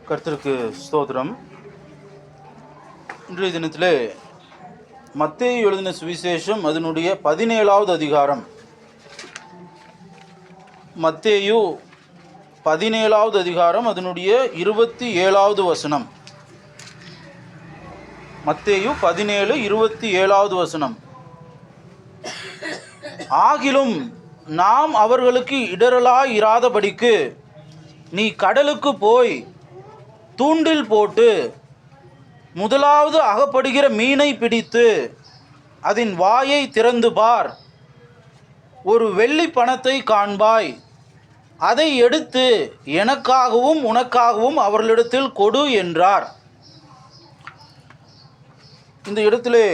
கர்த்தருக்கு ஸ்தோத்திரம். இன்றைய தினத்திலே மத்தேயு எழுதின சுவிசேஷம் அதனுடைய 17வது அதிகாரம். மத்தேயு 17வது அதிகாரம் அதனுடைய 27வது வசனம். மத்தேயு 17:27வது வசனம். ஆகிலும் நாம் அவர்களுக்கு இடரலாய் இராதபடிக்கு நீ கடலுக்கு போய் தூண்டில் போட்டு முதலாவது அகப்படுகிற மீனை பிடித்து அதன் வாயை திறந்து பார். ஒரு வெள்ளி பணத்தை காண்பாய். அதை எடுத்து எனக்காகவும் உனக்காகவும் அவர்களிடத்தில் கொடு என்றார். இந்த இடத்திலே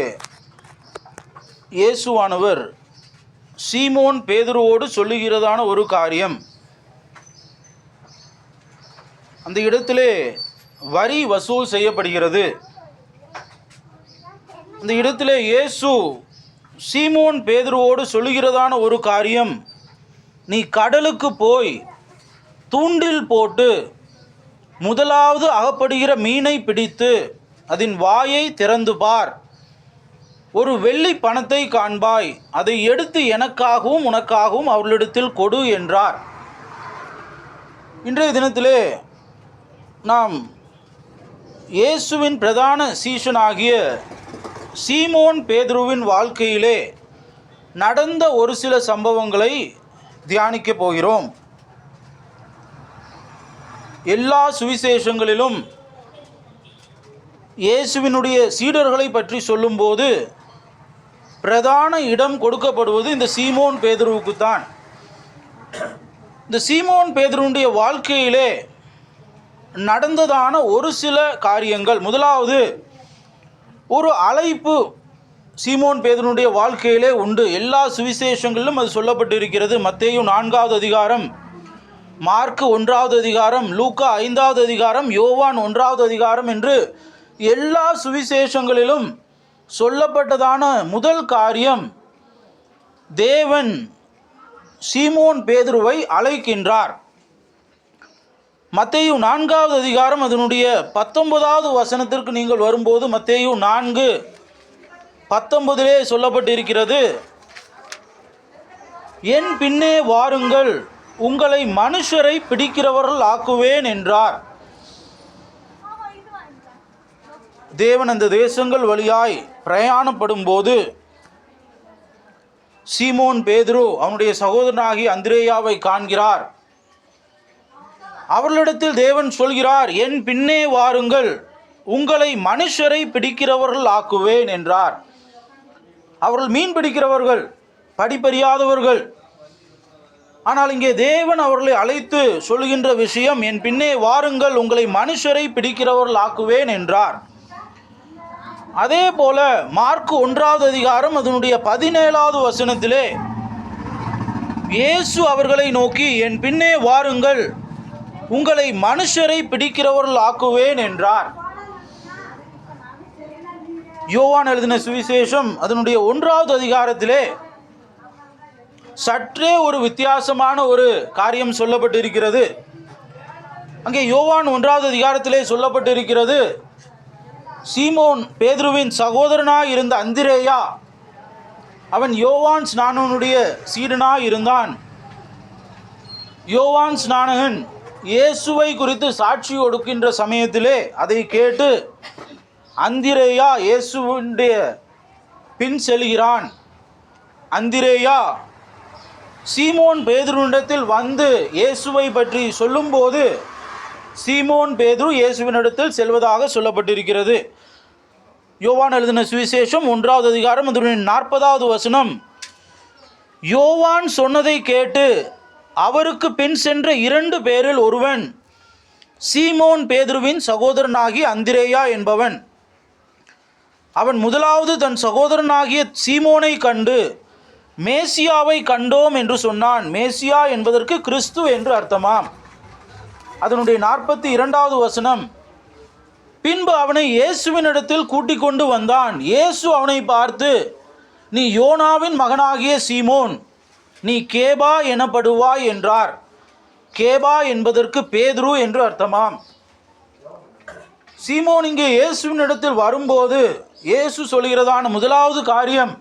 இயேசுவானவர் சீமோன் பேதுருவோடு சொல்லுகிறதான ஒரு காரியம். அந்த இடத்திலே வரி வசூல் செய்யப்படுகிறது. அந்த இடத்திலே இயேசு சீமோன் பேதுருவோடு சொல்லுகிறதான ஒரு காரியம், நீ கடலுக்கு போய் தூண்டில் போட்டு முதலாவது அகப்படுகிற மீனை பிடித்து அதன் வாயை திறந்து பார். ஒரு வெள்ளி பணத்தை காண்பாய். அதை எடுத்து எனக்காகவும் உனக்காகவும் அவர்களிடத்தில் கொடு என்றார். இன்றைய தினத்திலே நாம் இயேசுவின் பிரதான சீஷனாகிய சீமோன் பேதுருவின் வாழ்க்கையிலே நடந்த ஒரு சில சம்பவங்களை தியானிக்கப் போகிறோம். எல்லா சுவிசேஷங்களிலும் இயேசுவினுடைய சீடர்களை பற்றி சொல்லும்போது பிரதான இடம் கொடுக்கப்படுவது இந்த சீமோன் பேதுருவுக்குத்தான். இந்த சீமோன் பேதுருவுடைய வாழ்க்கையிலே நடந்ததான ஒரு சில காரியங்கள். முதலாவது, ஒரு அழைப்பு சீமோன் பேதுருவுடைய வாழ்க்கையிலே உண்டு. எல்லா சுவிசேஷங்களிலும் அது சொல்லப்பட்டிருக்கிறது. மத்தேயு 4வது அதிகாரம், மார்க்கு 1வது அதிகாரம், லூக்கா 5வது அதிகாரம், யோவான் 1வது அதிகாரம் என்று எல்லா சுவிசேஷங்களிலும் சொல்லப்பட்டதான முதல் காரியம், தேவன் சீமோன் பேதுருவை அழைக்கின்றார். மத்தேயு 4வது அதிகாரம் அதனுடைய 19வது வசனத்திற்கு நீங்கள் வரும்போது மத்தேயு 4:19 சொல்லப்பட்டிருக்கிறது, என் பின்னே வாருங்கள், உங்களை மனுஷரை பிடிக்கிறவர்கள் ஆக்குவேன் என்றார். தேவன் அந்த தேசங்கள் வழியாய் பிரயாணப்படும் போது சீமோன் பேதுரு அவனுடைய சகோதரனாகி அந்திரேயாவை காண்கிறார். அவர்களிடத்தில் தேவன் சொல்கிறார், என் பின்னே வாருங்கள், உங்களை மனுஷரை பிடிக்கிறவர்கள் ஆக்குவேன் என்றார். அவர்கள் மீன் பிடிக்கிறவர்கள், படிப்பறியாதவர்கள். ஆனால் இங்கே தேவன் அவர்களை அழைத்து சொல்கின்ற விஷயம், என் பின்னே வாருங்கள், உங்களை மனுஷரை பிடிக்கிறவர்கள் ஆக்குவேன் என்றார். அதே போல மார்க்கு 1வது அதிகாரம் அதனுடைய 17வது வசனத்திலே இயேசு அவர்களை நோக்கி, என் பின்னே வாருங்கள், உங்களை மனுஷரை பிடிக்கிறவர்கள் ஆக்குவேன் என்றார். யோவான் எழுதின சுவிசேஷம் அதனுடைய 1வது அதிகாரத்திலே சற்றே ஒரு வித்தியாசமான ஒரு காரியம் சொல்லப்பட்டிருக்கிறது. அங்கே யோவான் 1வது அதிகாரத்திலே சொல்லப்பட்டிருக்கிறது, சீமோன் பேதுருவின் சகோதரனாய் இருந்த அந்திரேயா, அவன் யோவான் ஸ்நானனுடைய சீடனாய் இருந்தான். யோவான் ஸ்நானகன் இயேசுவை குறித்து சாட்சி கொடுக்கின்ற சமயத்திலே அதை கேட்டு அந்திரேயா இயேசுவுடைய பின் செல்கிறான். அந்திரேயா சீமோன் பேதுருவினிடத்தில் வந்து இயேசுவை பற்றி சொல்லும்போது சீமோன் பேதுரு இயேசுவினிடத்தில் செல்வதாக சொல்லப்பட்டிருக்கிறது. யோவான் எழுதின சுவிசேஷம் 1வது அதிகாரம் அதனுடைய 40வது வசனம், யோவான் சொன்னதை கேட்டு அவருக்கு பின் சென்ற 2 பேரில் ஒருவன் சீமோன் பேதுருவின் சகோதரனாகிய அந்திரேயா என்பவன். அவன் முதலாவது தன் சகோதரனாகிய சீமோனை கண்டு மேசியாவை கண்டோம் என்று சொன்னான். மேசியா என்பதற்கு கிறிஸ்து என்று அர்த்தமாம். அதனுடைய 42வது வசனம், பின்பு அவனை இயேசுவினிடத்தில் கூட்டிக் கொண்டு வந்தான். இயேசு அவனை பார்த்து, நீ யோனாவின் மகனாகிய சீமோன், நீ கேபா எனப்படுவாய் என்றார். கேபா என்பதற்கு பேதுரு என்று அர்த்தமாம். சீமோன் இங்கே இயேசுவின் இடத்தில் வரும்போது இயேசு சொல்கிறதான முதலாவது காரியம்,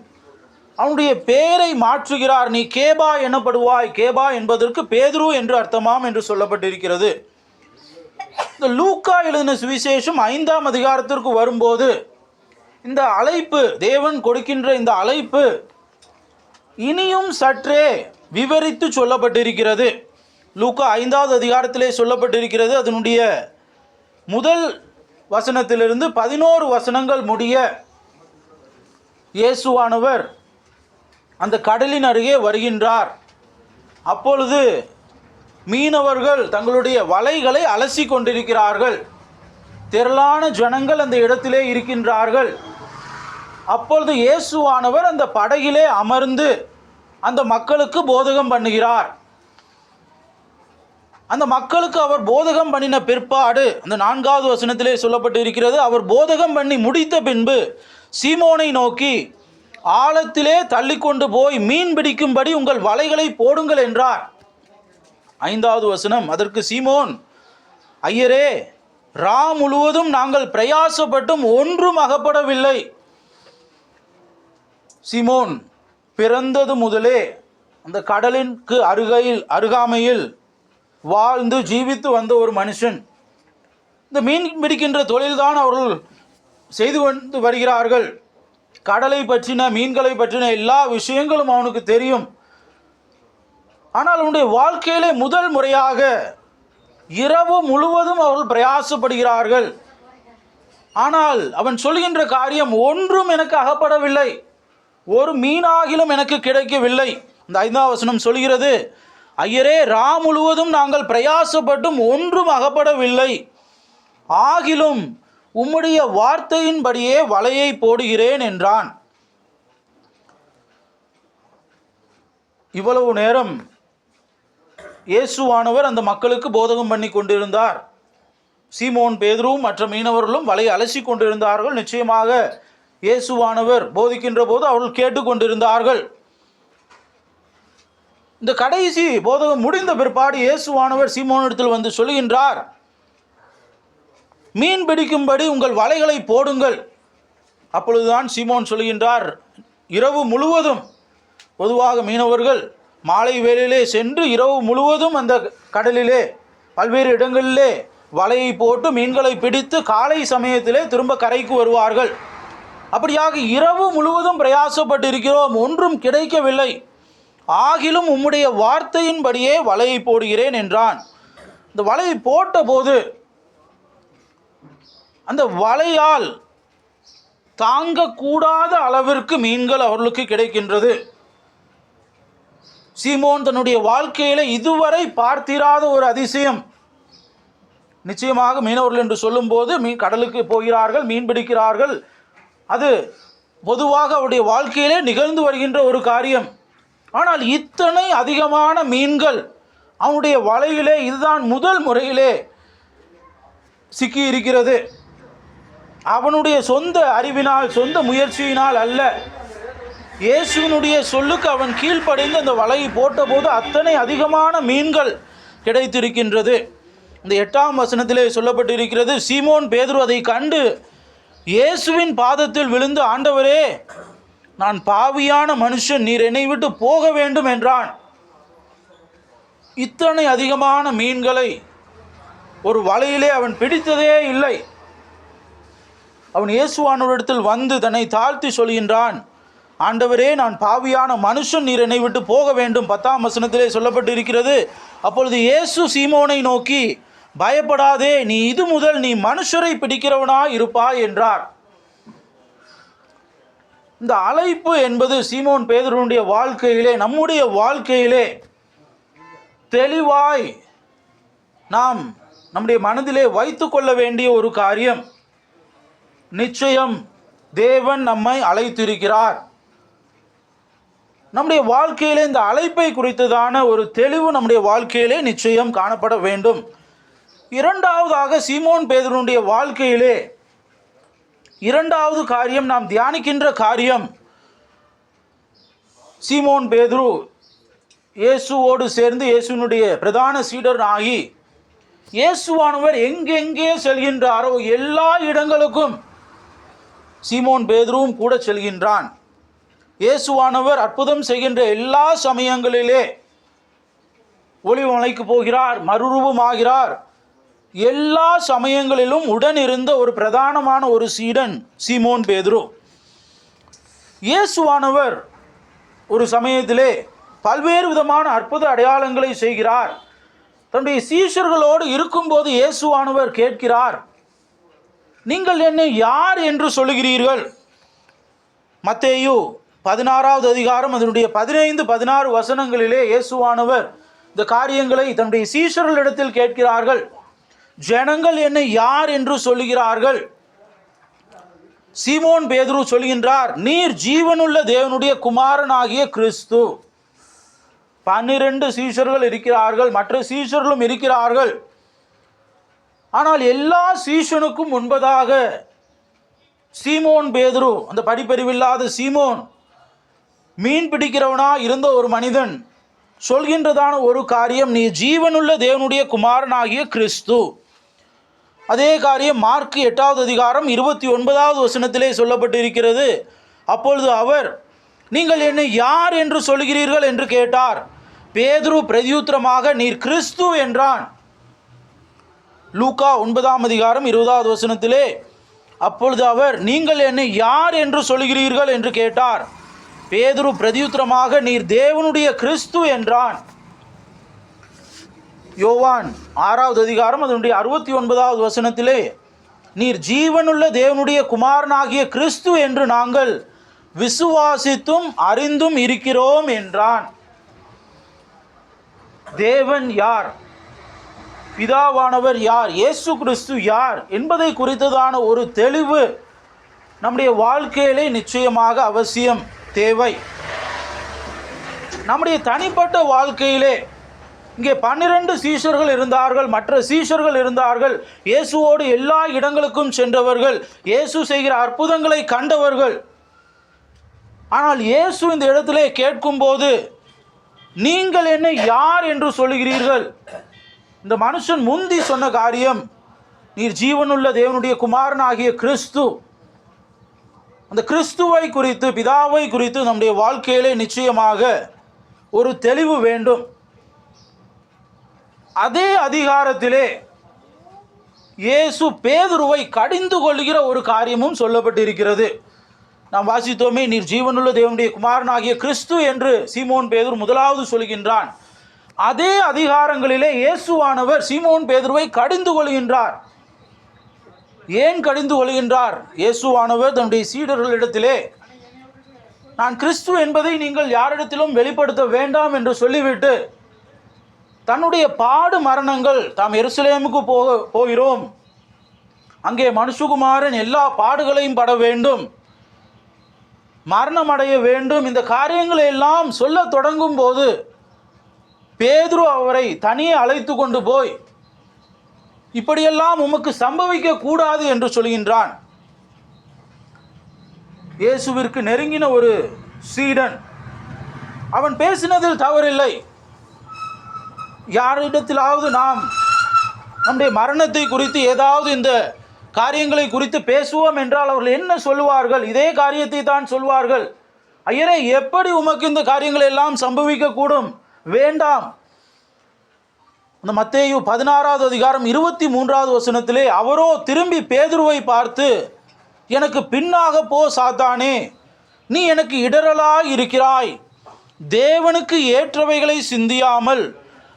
அவனுடைய பெயரை மாற்றுகிறார். நீ கேபா எனப்படுவாய். கேபா என்பதற்கு பேதுரு என்று அர்த்தமாம் என்று சொல்லப்பட்டிருக்கிறது. இந்த லூக்கா எழுதின சுவிசேஷம் 5ஆம் அதிகாரத்திற்கு வரும்போது இந்த அழைப்பு, தேவன் கொடுக்கின்ற இந்த அழைப்பு இனியும் சற்றே விவரித்து சொல்லப்பட்டிருக்கிறது. லூக்கா 5வது அதிகாரத்திலே சொல்லப்பட்டிருக்கிறது. அதனுடைய முதல் வசனத்திலிருந்து 11 வசனங்கள் முடிய இயேசுவானவர் அந்த கடலின் அருகே வருகின்றார். அப்பொழுது மீனவர்கள் தங்களுடைய வலைகளை அலசி கொண்டிருக்கிறார்கள். திரளான ஜனங்கள் அந்த இடத்திலே இருக்கின்றார்கள். அப்பொழுது இயேசுவானவர் அந்த படகிலே அமர்ந்து அந்த மக்களுக்கு போதகம் பண்ணுகிறார். அந்த மக்களுக்கு அவர் போதகம் பண்ணின பிற்பாடு அந்த 4வது வசனத்திலே சொல்லப்பட்டு இருக்கிறது, அவர் போதகம் பண்ணி முடித்த பின்பு சீமோனை நோக்கி, ஆழத்திலே தள்ளிக்கொண்டு போய் மீன் பிடிக்கும்படி உங்கள் வலைகளை போடுங்கள் என்றார். 5வது வசனம், அதற்கு சீமோன், ஐயரே, ரா முழுவதும் நாங்கள் பிரயாசப்பட்டும் ஒன்றும் அகப்படவில்லை. சீமோன் பிறந்தது முதலே அந்த கடலிற்கு அருகாமையில் வாழ்ந்து ஜீவித்து வந்த ஒரு மனுஷன். இந்த மீன் பிடிக்கின்ற தொழில்தான் அவர்கள் செய்து கொண்டு வருகிறார்கள். கடலை பற்றின, மீன்களை பற்றின எல்லா விஷயங்களும் அவனுக்கு தெரியும். ஆனால் அவனுடைய வாழ்க்கையிலே முதல் முறையாக இரவு முழுவதும் அவர்கள் பிரயாசப்படுகிறார்கள். ஆனால் அவன் சொல்கின்ற காரியம், ஒன்றும் எனக்கு அகப்படவில்லை, ஒரு மீனாகிலும் எனக்கு கிடைக்கவில்லை. இந்த 5ஆம் வசனம் சொல்கிறது, ஐயரே, ரா முழுவதும் நாங்கள் பிரயாசப்பட்டும் ஒன்றும் அகப்படவில்லை, ஆகிலும் உம்முடைய வார்த்தையின்படியே வலையை போடுகிறேன் என்றான். இவ்வளவு நேரம் இயேசுவானவர் அந்த மக்களுக்கு போதகம் பண்ணி கொண்டிருந்தார். சீமோன் பேதுருவும் மற்ற மீனவர்களும் வலையை அலசி கொண்டிருந்தார்கள். நிச்சயமாக இயேசுவானவர் போதிக்கின்ற போது அவர்கள் கேட்டுக்கொண்டிருந்தார்கள். இந்த கடைசி போதகம் முடிந்த பிற்பாடு இயேசுவானவர் சீமோனிடத்தில் வந்து சொல்கின்றார், மீன் பிடிக்கும்படி உங்கள் வலைகளை போடுங்கள். அப்பொழுதுதான் சீமோன் சொல்கின்றார், இரவு முழுவதும், பொதுவாக மீனவர்கள் மாலை வேளையிலே சென்று இரவு முழுவதும் அந்த கடலிலே பல்வேறு இடங்களிலே வலையை போட்டு மீன்களை பிடித்து காலை சமயத்திலே திரும்ப கரைக்கு வருவார்கள். அப்படியாக இரவு முழுவதும் பிரயாசப்பட்டு இருக்கிறோம், ஒன்றும் கிடைக்கவில்லை, ஆகிலும் உம்முடைய வார்த்தையின்படியே வலையை போடுகிறேன் என்றான். இந்த வலையை போட்ட போது அந்த வலையால் தாங்கக்கூடாத அளவிற்கு மீன்கள் அவர்களுக்கு கிடைக்கின்றது. சீமோன் தன்னுடைய வாழ்க்கையில் இதுவரை பார்த்திராத ஒரு அதிசயம். நிச்சயமாக மீனவர்கள் என்று சொல்லும்போது கடலுக்கு போகிறார்கள், மீன் பிடிக்கிறார்கள், அது பொதுவாக அவருடைய வாழ்க்கையிலே நிகழ்ந்து வருகின்ற ஒரு காரியம். ஆனால் இத்தனை அதிகமான மீன்கள் அவனுடைய வலையிலே இதுதான் முதல் முறையிலே சிக்கி இருக்கிறது. அவனுடைய சொந்த அறிவினால், சொந்த முயற்சியினால் அல்ல, இயேசுவினுடைய சொல்லுக்கு அவன் கீழ்ப்படைந்து அந்த வலையை போட்டபோது அத்தனை அதிகமான மீன்கள் கிடைத்திருக்கின்றது. இந்த 8ஆம் வசனத்திலே சொல்லப்பட்டிருக்கிறது, சீமோன் பேதுரு அதை கண்டு இயேசுவின் பாதத்தில் விழுந்து, ஆண்டவரே, நான் பாவியான மனுஷன், நீர் என்னை விட்டு போக வேண்டும் என்றான். இத்தனை அதிகமான மீன்களை ஒரு வலையிலே அவன் பிடித்ததே இல்லை. அவன் இயேசுவானவரிடத்தில் வந்து தன்னை தாழ்த்தி சொல்கின்றான், ஆண்டவரே, நான் பாவியான மனுஷன், நீர் என்னை விட்டு போக வேண்டும். 10ஆம் வசனத்திலே சொல்லப்பட்டு இருக்கிறது, அப்பொழுது இயேசு சீமோனை நோக்கி, பயப்படாதே, நீ இது முதல் நீ மனுஷரை பிடிக்கிறவனாய் இருப்பாய் என்றார். இந்த அழைப்பு என்பது சீமோன் பேதுருவுடைய வாழ்க்கையிலே, நம்முடைய வாழ்க்கையிலே தெளிவாய் நாம் நம்முடைய மனதிலே வைத்து கொள்ள வேண்டிய ஒரு காரியம். நிச்சயம் தேவன் நம்மை அழைத்திருக்கிறார். நம்முடைய வாழ்க்கையிலே இந்த அழைப்பை குறித்ததான ஒரு தெளிவு நம்முடைய வாழ்க்கையிலே நிச்சயம் காணப்பட வேண்டும். இரண்டாவதாக சீமோன் பேதுருவுடைய வாழ்க்கையிலே இரண்டாவது காரியம், நாம் தியானிக்கின்ற காரியம், சீமோன் பேதுரு இயேசுவோடு சேர்ந்து இயேசுவினுடைய பிரதான சீடர் ஆகி இயேசுவானவர் எங்கெங்கே செல்கின்றாரோ எல்லா இடங்களுக்கும் சீமோன் பேதுருவும் கூட செல்கின்றான். இயேசுவானவர் அற்புதம் செய்கின்ற எல்லா சமயங்களிலே ஒலிவமலைக்கு போகிறார், மறுரூபமாகிறார். எல்லா சமயங்களிலும் உடன் இருந்த ஒரு பிரதானமான ஒரு சீடன் சீமோன் பேதுரு. இயேசுவானவர் ஒரு சமயத்திலே பல்வேறு விதமான அற்புத அடையாளங்களை செய்கிறார். தன்னுடைய சீஷர்களோடு இருக்கும்போது இயேசுவானவர் கேட்கிறார், நீங்கள் என்னை யார் என்று சொல்லுகிறீர்கள்? மத்தேயு 16வது அதிகாரம் அதனுடைய 15-16 வசனங்களிலே இயேசுவானவர் இந்த காரியங்களை தன்னுடைய சீஷர்களிடத்தில் கேட்கிறார்கள். ஜனங்கள் என்னை யார் என்று சொல்லுகிறார்கள்? சீமோன் பேதுரு சொல்கின்றார், நீர் ஜீவனுள்ள தேவனுடைய குமாரனாகிய கிறிஸ்து. 12 சீஷர்கள் இருக்கிறார்கள், மற்ற சீஷர்களும் இருக்கிறார்கள். ஆனால் எல்லா சீஷனுக்கும் முன்பதாக சீமோன் பேதுரு, அந்த படிப்பறிவில்லாத சீமோன், மீன் பிடிக்கிறவனா இருந்த ஒரு மனிதன் சொல்கின்றதான ஒரு காரியம், நீ ஜீவனுள்ள தேவனுடைய குமாரனாகிய கிறிஸ்து. அதே காரியம் மார்க் 8வது அதிகாரம் 29வது வசனத்திலே சொல்லப்பட்டிருக்கிறது. அப்பொழுது அவர், நீங்கள் என்னை யார் என்று சொல்கிறீர்கள் என்று கேட்டார். பேதுரு பிரதியுத்தரமாக, நீர் கிறிஸ்து என்றான். லூக்கா 9ஆம் அதிகாரம் 20வது வசனத்திலே, அப்பொழுது அவர், நீங்கள் என்னை யார் என்று சொல்கிறீர்கள் என்று கேட்டார். பேதுரு பிரதியுத்தரமாக, நீர் தேவனுடைய கிறிஸ்து என்றான். யோவான் 6வது அதிகாரம் அதனுடைய 69வது வசனத்திலே, நீர் ஜீவனுள்ள தேவனுடைய குமாரனாகிய கிறிஸ்து என்று நாங்கள் விசுவாசித்தும் அறிந்தும் இருக்கிறோம் என்றான். தேவன் யார், பிதாவானவர் யார், இயேசு கிறிஸ்து யார் என்பதை குறித்ததான ஒரு தெளிவு நம்முடைய வாழ்க்கையிலே நிச்சயமாக அவசியம் தேவை. நம்முடைய தனிப்பட்ட வாழ்க்கையிலே இங்கே 12 சீஷர்கள் இருந்தார்கள், மற்ற சீஷர்கள் இருந்தார்கள். இயேசுவோடு எல்லா இடங்களுக்கும் சென்றவர்கள், இயேசு செய்கிற அற்புதங்களை கண்டவர்கள். ஆனால் இயேசு இந்த இடத்திலே கேட்கும்போது, நீங்கள் என்னை யார் என்று சொல்லுகிறீர்கள்? இந்த மனுஷன் முந்தி சொன்ன காரியம், நீர் ஜீவனுள்ள தேவனுடைய குமாரனாகிய கிறிஸ்து. அந்த கிறிஸ்துவை குறித்து, பிதாவை குறித்து நம்முடைய வாழ்க்கையிலே நிச்சயமாக ஒரு தெளிவு வேண்டும். அதே அதிகாரத்திலே இயேசு பேதுருவை கடிந்து கொள்கிற ஒரு காரியமும் சொல்லப்பட்டிருக்கிறது. நாம் வாசித்தோமே, நீர் ஜீவனுள்ள தேவனுடைய குமாரனாகிய கிறிஸ்து என்று சீமோன் பேதுரு முதலாவது சொல்கின்றான். அதே அதிகாரங்களிலே இயேசுவானவர் சீமோன் பேதுருவை கடிந்து கொள்கின்றார். ஏன் கடிந்து கொள்கின்றார்? இயேசுவானவர் தன்னுடைய சீடர்களிடத்திலே, நான் கிறிஸ்து என்பதை நீங்கள் யாரிடத்திலும் வெளிப்படுத்த வேண்டாம் என்று சொல்லிவிட்டு, தன்னுடைய பாடு மரணங்கள், தாம் எருசலேமுக்கு போகிறோம், அங்கே மனுஷகுமாரன் எல்லா பாடுகளையும் பட வேண்டும், மரணம் அடைய வேண்டும், இந்த காரியங்களை எல்லாம் சொல்ல தொடங்கும் போது பேதுரு அவரை தனியே அழைத்து கொண்டு போய், இப்படியெல்லாம் உமக்கு சம்பவிக்க கூடாது என்று சொல்கின்றான். இயேசுவிற்கு நெருங்கின ஒரு சீடன், அவன் பேசினதில் தவறில்லை. யாரிடத்திலாவது நாம் நம்முடைய மரணத்தை குறித்து, ஏதாவது இந்த காரியங்களை குறித்து பேசுவோம் என்றால் அவர்கள் என்ன சொல்லுவார்கள்? இதே காரியத்தை தான் சொல்வார்கள். ஐயரே, எப்படி உமக்கு இந்த காரியங்கள் எல்லாம் சம்பவிக்கக்கூடும்? வேண்டாம். அந்த மத்தேயு 16வது அதிகாரம் 23வது வசனத்திலே, அவரோ திரும்பி பேதுருவை பார்த்து, எனக்கு பின்னாக போ சாத்தானே, நீ எனக்கு இடரலாய் இருக்கிறாய், தேவனுக்கு ஏற்றவைகளை சிந்தியாமல்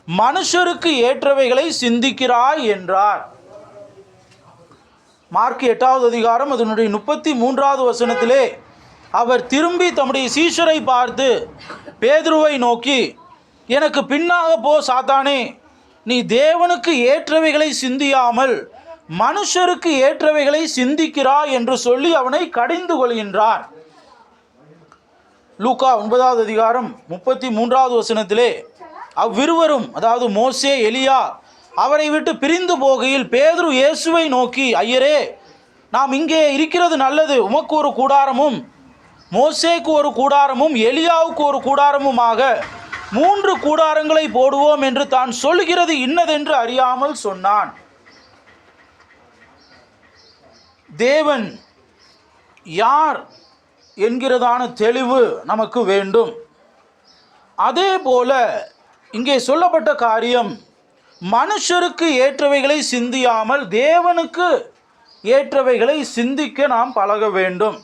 மனுஷருக்கு ஏற்றவைகளை சிந்திக்கிறாய் என்றார். மார்க் 8வது அதிகாரம் அதனுடைய 33வது வசனத்திலே, அவர் திரும்பி தம்முடைய சீஷரை பார்த்து பேதுருவை நோக்கி, எனக்கு பின்னாக போ சாத்தானே, நீ தேவனுக்கு ஏற்றவைகளை சிந்தியாமல் மனுஷருக்கு ஏற்றவைகளை சிந்திக்கிறாய் என்று சொல்லி அவனை கடிந்து கொள்கின்றார். லூக்கா 9வது அதிகாரம் 33வது வசனத்திலே, அவ்விருவரும், அதாவது மோசே, எலியா, அவரை விட்டு பிரிந்து போகையில் பேதுரு இயேசுவை நோக்கி, ஐயரே, நாம் இங்கே இருக்கிறது நல்லது, உமக்கு ஒரு கூடாரமும் மோசேக்கு ஒரு கூடாரமும் எலியாவுக்கு ஒரு கூடாரமுமாக 3 கூடாரங்களை போடுவோம் என்று தான் சொல்கிறது இன்னதென்று அறியாமல் சொன்னான். தேவன் யார் என்கிறதான தெளிவு நமக்கு வேண்டும். அதே போல இங்கே சொல்லப்பட்ட காரியம், மனுஷருக்கு ஏற்றவைகளை சிந்தியாமல் தேவனுக்கு ஏற்றவைகளை சிந்திக்க நாம் பழக வேண்டும்.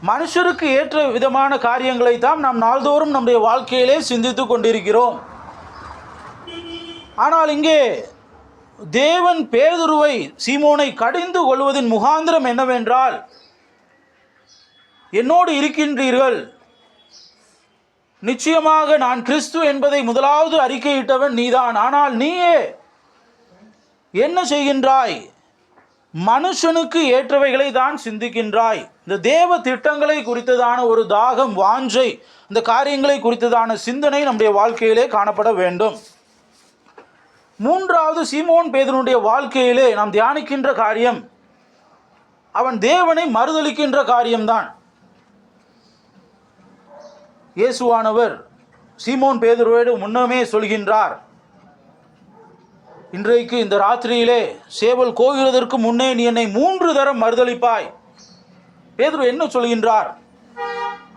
மனுஷருக்கு ஏற்ற விதமான காரியங்களை தான் நாம் நாள்தோறும் நம்முடைய வாழ்க்கையிலே சிந்தித்து கொண்டிருக்கிறோம். ஆனால் இங்கே தேவன் பேதுருவை, சீமோனை கடிந்து கொள்வதின் முகாந்திரம் என்னவென்றால், என்னோடு இருக்கின்றீர்கள், நிச்சயமாக நான் கிறிஸ்து என்பதை முதலாவது அறிக்கையிட்டவன் நீதான். ஆனால் நீயே என்ன செய்கின்றாய்? மனுஷனுக்கு ஏற்றவைகளை தான் சிந்திக்கின்றாய். இந்த தேவ திட்டங்களை குறித்ததான ஒரு தாகம், வாஞ்சை, இந்த காரியங்களை குறித்ததான சிந்தனை நம்முடைய வாழ்க்கையிலே காணப்பட வேண்டும். 3வது, சீமோன் பேதுருடைய வாழ்க்கையிலே நாம் தியானிக்கின்ற காரியம், அவன் தேவனை மறுதலிக்கின்ற காரியம்தான். இயேசுவானவர் சீமோன் பேதுருவோடு முன்னமே சொல்கின்றார், இன்றைக்கு இந்த ராத்திரியிலே சேவல் கோகிறதற்கு முன்னே நீ என்னை 3 தரம் மறுதலிப்பாய். பேதுரு என்ன சொல்கின்றார்?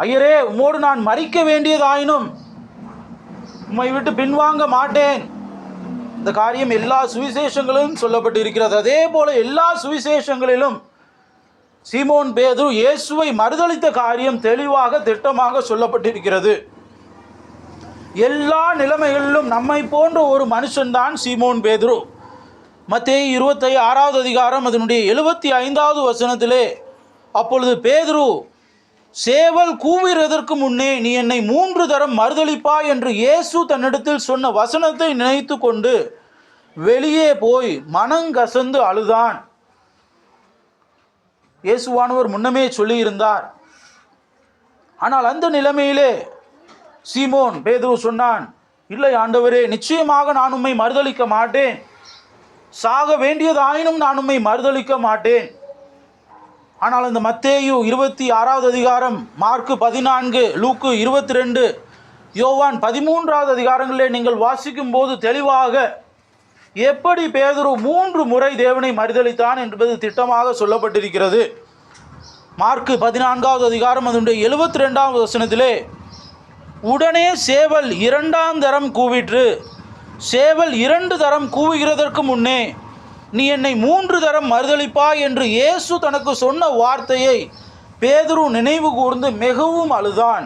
ஐயரே, உம்மோடு நான் மரிக்க வேண்டியதாயினும் உம்மை விட்டு பின்வாங்க மாட்டேன். இந்த காரியம் எல்லா சுவிசேஷங்களிலும் சொல்லப்பட்டு இருக்கிறது. அதே போல எல்லா சுவிசேஷங்களிலும் சீமோன் பேதுரு இயேசுவை மறுதலித்த காரியம் தெளிவாக திட்டமாக சொல்லப்பட்டிருக்கிறது. எல்லா நிலைமைகளிலும் நம்மை போன்ற ஒரு மனுஷன்தான் சீமோன் பேதுரு. மத்தேயு 26வது அதிகாரம் அதனுடைய 75வது வசனத்திலே, அப்பொழுது பேதுரு சேவல் கூவுகிறதற்கு முன்னே நீ என்னை 3 தரம் மறுதலிப்பாய் என்று இயேசு தன்னிடத்தில் சொன்ன வசனத்தை நினைத்து கொண்டு வெளியே போய் மனங்கசந்து அழுதான். இயேசுவானவர் முன்னமே சொல்லியிருந்தார். ஆனால் அந்த நிலைமையிலே சீமோன் பேதுரு சொன்னான், இல்லை ஆண்டவரே, நிச்சயமாக நான் உம்மை மறுதலிக்க மாட்டேன், சாக வேண்டியதாயினும் நான் உம்மை மறுதலிக்க மாட்டேன். ஆனால் இந்த மத்தேயு 26வது அதிகாரம், மார்க்கு 14, லூக்கு 22, யோவான் 13வது அதிகாரங்களிலே நீங்கள் வாசிக்கும் போது தெளிவாக எப்படி பேதுரு 3 முறை தேவனை மறுதலித்தான் என்பது திட்டமாக சொல்லப்பட்டிருக்கிறது. மார்க்கு 14வது அதிகாரம் அதனுடைய 72வது வசனத்திலே, உடனே சேவல் 2ஆம் தரம் கூவிற்று. சேவல் 2 தரம் கூவுகிறதற்கு முன்னே நீ என்னை 3 தரம் மறுதலிப்பாய் என்று இயேசு தனக்கு சொன்ன வார்த்தையை பேதுரு நினைவு கூர்ந்து மிகவும் அழுதான்.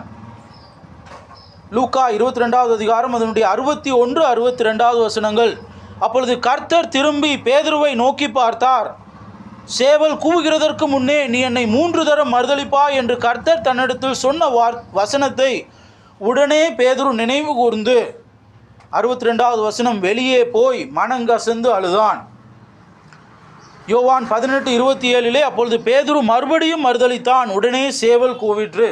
லூக்கா 22வது அதிகாரம் அதனுடைய 61, 62வது வசனங்கள், அப்பொழுது கர்த்தர் திரும்பி பேதுருவை நோக்கி பார்த்தார். சேவல் கூவுகிறதற்கு முன்னே நீ என்னை 3 தரம் மறுதலிப்பாய் என்று கர்த்தர் தன்னிடத்தில் சொன்ன வசனத்தை உடனே பேதுரு நினைவு கூர்ந்து, 62வது வசனம், வெளியே போய் மனங்கசந்து அழுதான். யோவான் 18:27, அப்பொழுது பேதுரு மறுபடியும் மறுதலித்தான், உடனே சேவல் கூவிற்று.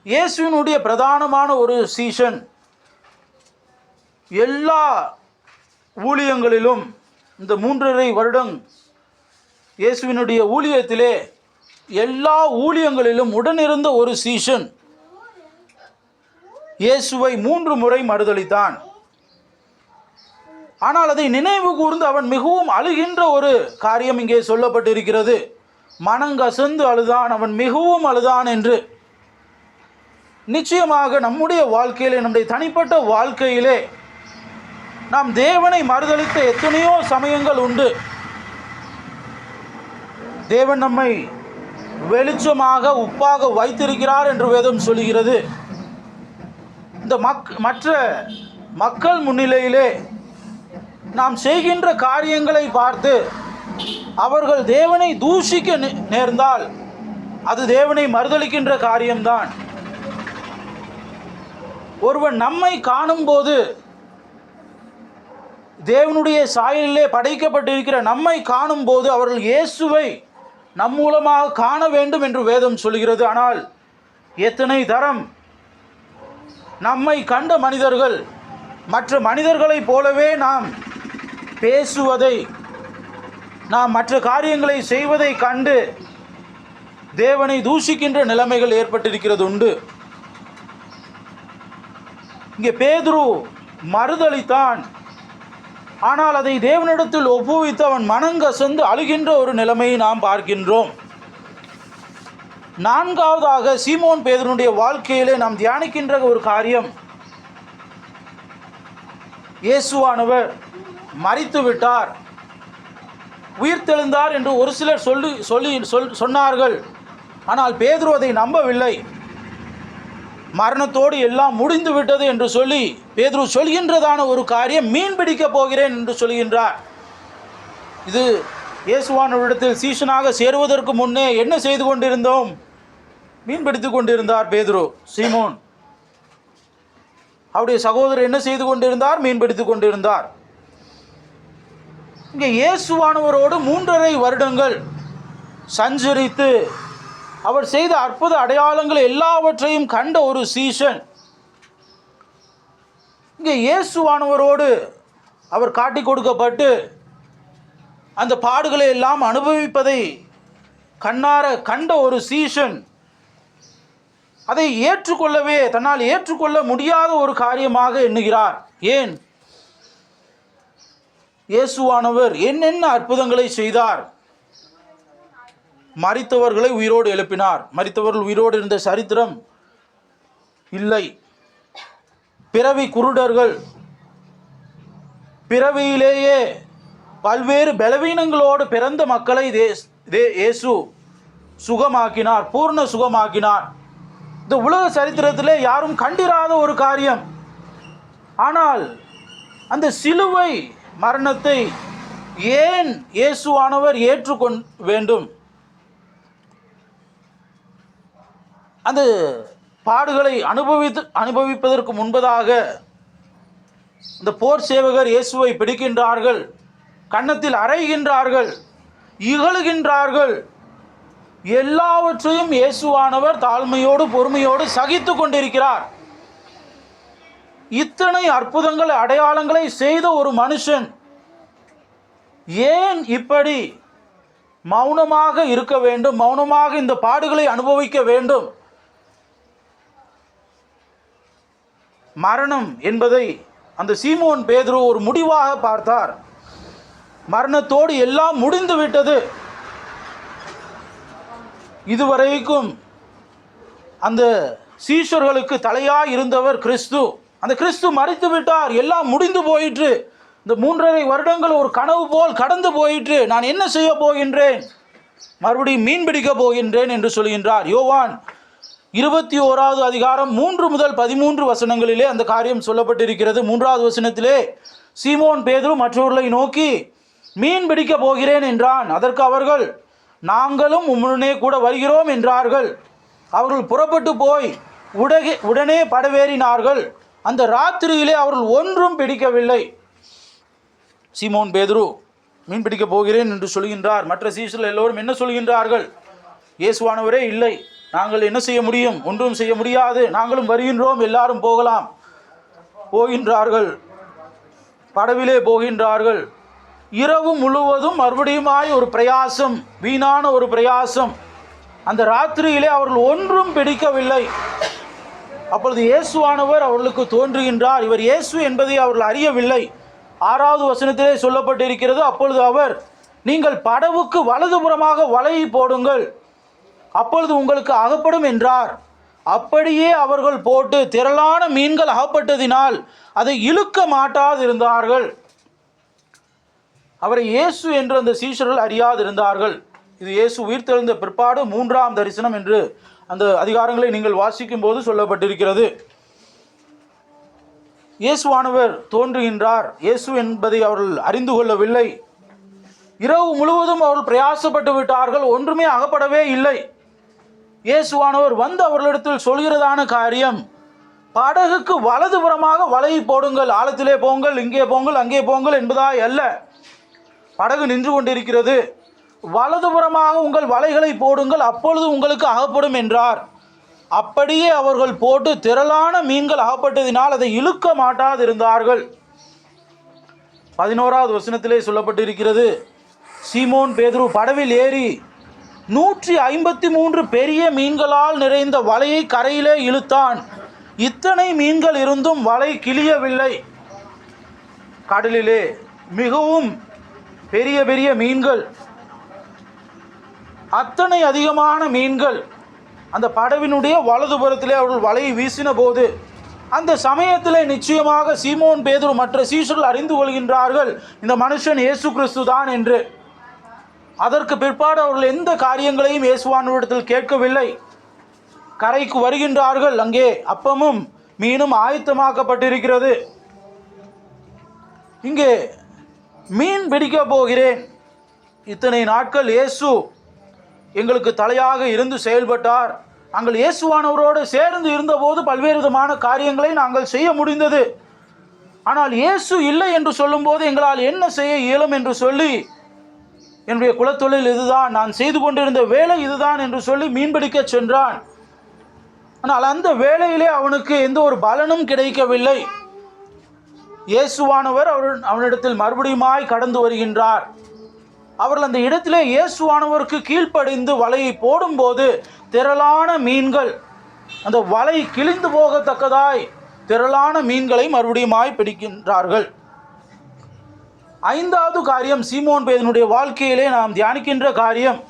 இயேசுவினுடைய பிரதானமான ஒரு சீஷன் எல்லா ஊழியங்களிலும், இந்த 3.5 வருடம் இயேசுவினுடைய ஊழியத்திலே எல்லா ஊழியங்களிலும் உடனிருந்த ஒரு சீஷன் இயேசுவை 3 முறை மறுதலித்தான். ஆனால் அதை நினைவு கூர்ந்து அவன் மிகவும் அழுகின்ற ஒரு காரியம் இங்கே சொல்லப்பட்டிருக்கிறது. மனங்கசந்து அழுதான், அவன் மிகவும் அழுதான் என்று. நிச்சயமாக நம்முடைய வாழ்க்கையிலே, நம்முடைய தனிப்பட்ட வாழ்க்கையிலே நாம் தேவனை மறுதலித்த எத்தனையோ சமயங்கள் உண்டு. தேவன் நம்மை வெளிச்சமாக, உப்பாக வைத்திருக்கிறார் என்று வேதம் சொல்கிறது. இந்த மற்ற மக்கள் முன்னிலையிலே நாம் செய்கின்ற காரியங்களை பார்த்து அவர்கள் தேவனை தூஷிக்க நேர்ந்தால் அது தேவனை மறுதலிக்கின்ற காரியம்தான். ஒருவன் நம்மை காணும்போது, தேவனுடைய சாயலிலே படைக்கப்பட்டிருக்கிற நம்மை காணும்போது அவர்கள் இயேசுவை நம் மூலமாக காண வேண்டும் என்று வேதம் சொல்கிறது. ஆனால் எத்தனை தரம் நம்மை கண்ட மனிதர்கள் மற்ற மனிதர்களைப் போலவே நாம் பேசுவதை, நாம் மற்ற காரியங்களை செய்வதை கண்டு தேவனை தூஷிக்கின்ற நிலைமைகள் ஏற்பட்டிருக்கிறது உண்டு. இங்கே பேதுரு மறுதளித்தான். ஆனால் அதை தேவனிடத்தில் ஒப்புவித்து அவன் மனங்கசந்து அழுகின்ற ஒரு நிலைமையை நாம் பார்க்கின்றோம். நான்காவதாக சீமோன் பேதுருனுடைய வாழ்க்கையிலே நாம் தியானிக்கின்ற ஒரு காரியம், இயேசுவானவர் மரித்து விட்டார், உயிர்த்தெழுந்தார் என்று ஒரு சிலர் சொன்னார்கள். ஆனால் பேதுரு அதை நம்பவில்லை. மரணத்தோடு எல்லாம் முடிந்து விட்டது என்று சொல்லி பேதுரு சொல்கின்றதான ஒரு காரியம், மீன் பிடிக்கப் போகிறேன் என்று சொல்கின்றார். இது இயேசுவானவரிடத்தில் சீஷனாக சேருவதற்கு முன்னே என்ன செய்து கொண்டிருந்தோம்? மீன் பிடித்து கொண்டிருந்தார் பேதுரு. சீமோன் அவருடைய சகோதரர் என்ன செய்து கொண்டிருந்தார்? மீன் பிடித்து கொண்டிருந்தார். இங்கே இயேசுவானவரோடு 3.5 வருடங்கள் சஞ்சரித்து அவர் செய்த அற்புத அடையாளங்கள் எல்லாவற்றையும் கண்ட ஒரு சீஷன், இங்கே இயேசுவானவரோடு அவர் காட்டி கொடுக்கப்பட்டு அந்த பாடுகளை எல்லாம் அனுபவிப்பதை கண்ணார கண்ட ஒரு சீஷன் அதை ஏற்றுக்கொள்ளவே தன்னால் ஏற்றுக்கொள்ள முடியாத ஒரு காரியமாக எண்ணுகிறார். ஏன்? இயேசுவானவர் என்னென்ன அற்புதங்களை செய்தார்? மரித்தவர்களை உயிரோடு எழுப்பினார். மரித்தவர்கள் உயிரோடு இருந்த சரித்திரம் இல்லை. பிறவி குருடர்கள், பிறவியிலேயே பல்வேறு பலவீனங்களோடு பிறந்த மக்களை இயேசு சுகமாக்கினார், பூர்ண சுகமாக்கினார். இந்த உலக சரித்திரத்திலே யாரும் கண்டிராத ஒரு காரியம். ஆனால் அந்த சிலுவை மரணத்தை ஏன் இயேசுவானவர் ஏற்றுக்கொள்ள வேண்டும்? அந்த பாடுகளை அனுபவிப்பதற்கு முன்பதாக இந்த போர் சேவகர் இயேசுவை பிடிக்கின்றார்கள், கன்னத்தில் அறைகின்றார்கள், இகழுகின்றார்கள். எல்லாவற்றையும் இயேசுவானவர் தாழ்மையோடு பொறுமையோடு சகித்து கொண்டிருக்கிறார். இத்தனை அற்புதங்கள் அடையாளங்களை செய்த ஒரு மனுஷன் ஏன் இப்படி மௌனமாக இருக்க வேண்டும்? மௌனமாக இந்த பாடுகளை அனுபவிக்க வேண்டும்? மரணம் என்பதை அந்த சீமோன் பேதுரு ஒரு முடிவாக பார்த்தார். மரணத்தோடு எல்லாம் முடிந்து விட்டது. இதுவரைக்கும் அந்த சீஷர்களுக்கு தலையாய் இருந்தவர் கிறிஸ்து. அந்த கிறிஸ்து மரித்து விட்டார், எல்லாம் முடிந்து போயிற்று. இந்த 3.5 வருடங்கள் ஒரு கனவு போல் கடந்து போயிற்று. நான் என்ன செய்ய போகின்றேன்? மறுபடியும் மீன் பிடிக்க போகின்றேன் என்று சொல்கின்றார். யோவான் 21வது அதிகாரம் 3 முதல் 13 வசனங்களிலே அந்த காரியம் சொல்லப்பட்டிருக்கிறது. 3வது வசனத்திலே சீமோன் பேதுரு மற்றவர்களை நோக்கி மீன் பிடிக்க போகிறேன் என்றான். அதற்கு அவர்கள், நாங்களும் உம்முடனே கூட வருகிறோம் என்றார்கள். அவர்கள் புறப்பட்டு போய் உடனே படவேறினார்கள். அந்த ராத்திரியிலே அவர்கள் ஒன்றும் பிடிக்கவில்லை. சீமோன் பேதுரு மீன் பிடிக்க போகிறேன் என்று சொல்கின்றார். மற்ற சீஷர்கள் எல்லோரும் என்ன சொல்கின்றார்கள்? இயேசுவானவரே இல்லை, நாங்கள் என்ன செய்ய முடியும்? ஒன்றும் செய்ய முடியாது, நாங்களும் வருகின்றோம், எல்லாரும் போகலாம். போகின்றார்கள், படவிலே போகின்றார்கள். இரவு முழுவதும் மறுபடியுமாய் ஒரு பிரயாசம், வீணான ஒரு பிரயாசம். அந்த ராத்திரியிலே அவர்கள் ஒன்றும் பிடிக்கவில்லை. அப்பொழுது இயேசுவானவர் அவர்களுக்கு தோன்றுகின்றார். இவர் இயேசு என்பதை அவர்கள் அறியவில்லை. 6வது வசனத்திலே சொல்லப்பட்டிருக்கிறது, அப்பொழுது அவர், நீங்கள் படவுக்கு வலதுபுறமாக வலையை போடுங்கள், அப்பொழுது உங்களுக்கு அகப்படும் என்றார். அப்படியே அவர்கள் போட்டு திரளான மீன்கள் அகப்பட்டதினால் அதை இழுக்க மாட்டாதிருந்தார்கள். அவரை இயேசு என்று அந்த சீஷர்கள் அறியாதிருந்தார்கள். இது இயேசு உயிர்த்தெழுந்த பிற்பாடு 3ஆம் தரிசனம் என்று அந்த அதிகாரங்களை நீங்கள் வாசிக்கும் போது சொல்லப்பட்டிருக்கிறது. இயேசுவானவர் தோன்றுகின்றார். இயேசு என்பதை அவர்கள் அறிந்து கொள்ளவில்லை. இரவு முழுவதும் அவர்கள் பிரயாசப்பட்டு விட்டார்கள், ஒன்றுமே அகப்படவே இல்லை. இயேசுவானவர் வந்து அவர்களிடத்தில் சொல்கிறதான காரியம், படகுக்கு வலதுபுறமாக வலையை போடுங்கள், ஆழத்திலே போங்கள், இங்கே போங்கள், அங்கே போங்கள் என்பதாய் அல்ல. படகு நின்று கொண்டிருக்கிறது, வலதுபுறமாக உங்கள் வலைகளை போடுங்கள், அப்பொழுது உங்களுக்கு அகப்படும் என்றார். அப்படியே அவர்கள் போட்டு திரளான மீன்கள் அகப்பட்டதினால் அதை இழுக்க மாட்டாதிருந்தார்கள். 11வது வசனத்திலே சொல்லப்பட்டிருக்கிறது, சீமோன் பேதுரு படவில் ஏறி 153 பெரிய மீன்களால் நிறைந்த வலையை கரையிலே இழுத்தான். இத்தனை மீன்கள் இருந்தும் வலை கிழியவில்லை. கடலிலே மிகவும் பெரிய பெரிய மீன்கள், அத்தனை அதிகமான மீன்கள் அந்த படவினுடைய வலதுபுறத்திலே அவர்கள் வலையை வீசின போது, அந்த சமயத்தில் நிச்சயமாக சீமோன் பேதுரு மற்ற சீஷர்கள் அறிந்து கொள்கின்றார்கள் இந்த மனுஷன் இயேசு கிறிஸ்து தான் என்று. அதற்கு பிற்பாடு அவர்கள் எந்த காரியங்களையும் இயேசுவானவரிடத்தில் கேட்கவில்லை. கரைக்கு வருகின்றார்கள். அங்கே அப்பமும் மீனும் ஆயத்தமாக்கப்பட்டிருக்கிறது. இங்கே மீன் பிடிக்க போகிறேன். இத்தனை நாட்கள் இயேசு எங்களுக்கு தலையாக இருந்து செயல்பட்டார். நாங்கள் இயேசுவானவரோடு சேர்ந்து இருந்தபோது பல்வேறு விதமான காரியங்களை நாங்கள் செய்ய முடிந்தது. ஆனால் இயேசு இல்லை என்று சொல்லும்போது எங்களால் என்ன செய்ய இயலும் என்று சொல்லி, என்னுடைய குலத்தொழில் இதுதான், நான் செய்து கொண்டிருந்த வேலை இதுதான் என்று சொல்லி மீன்பிடிக்க சென்றான். ஆனால் அந்த வேலையிலே அவனுக்கு எந்த ஒரு பலனும் கிடைக்கவில்லை. இயேசுவானவர் அவனிடத்தில் மறுபடியுமாய் கடந்து வருகின்றார். அவர்கள் அந்த இடத்திலே இயேசுவானவருக்கு கீழ்ப்படிந்து வலையை போடும்போது திரளான மீன்கள், அந்த வலை கிழிந்து போகத்தக்கதாய் திரளான மீன்களை மறுபடியுமாய் பிடிக்கின்றார்கள். ஐந்தாவது காரியம் சீமோன் பேதுருவினுடைய வாழ்க்கையிலே நாம் தியானிக்கின்ற காரியம்,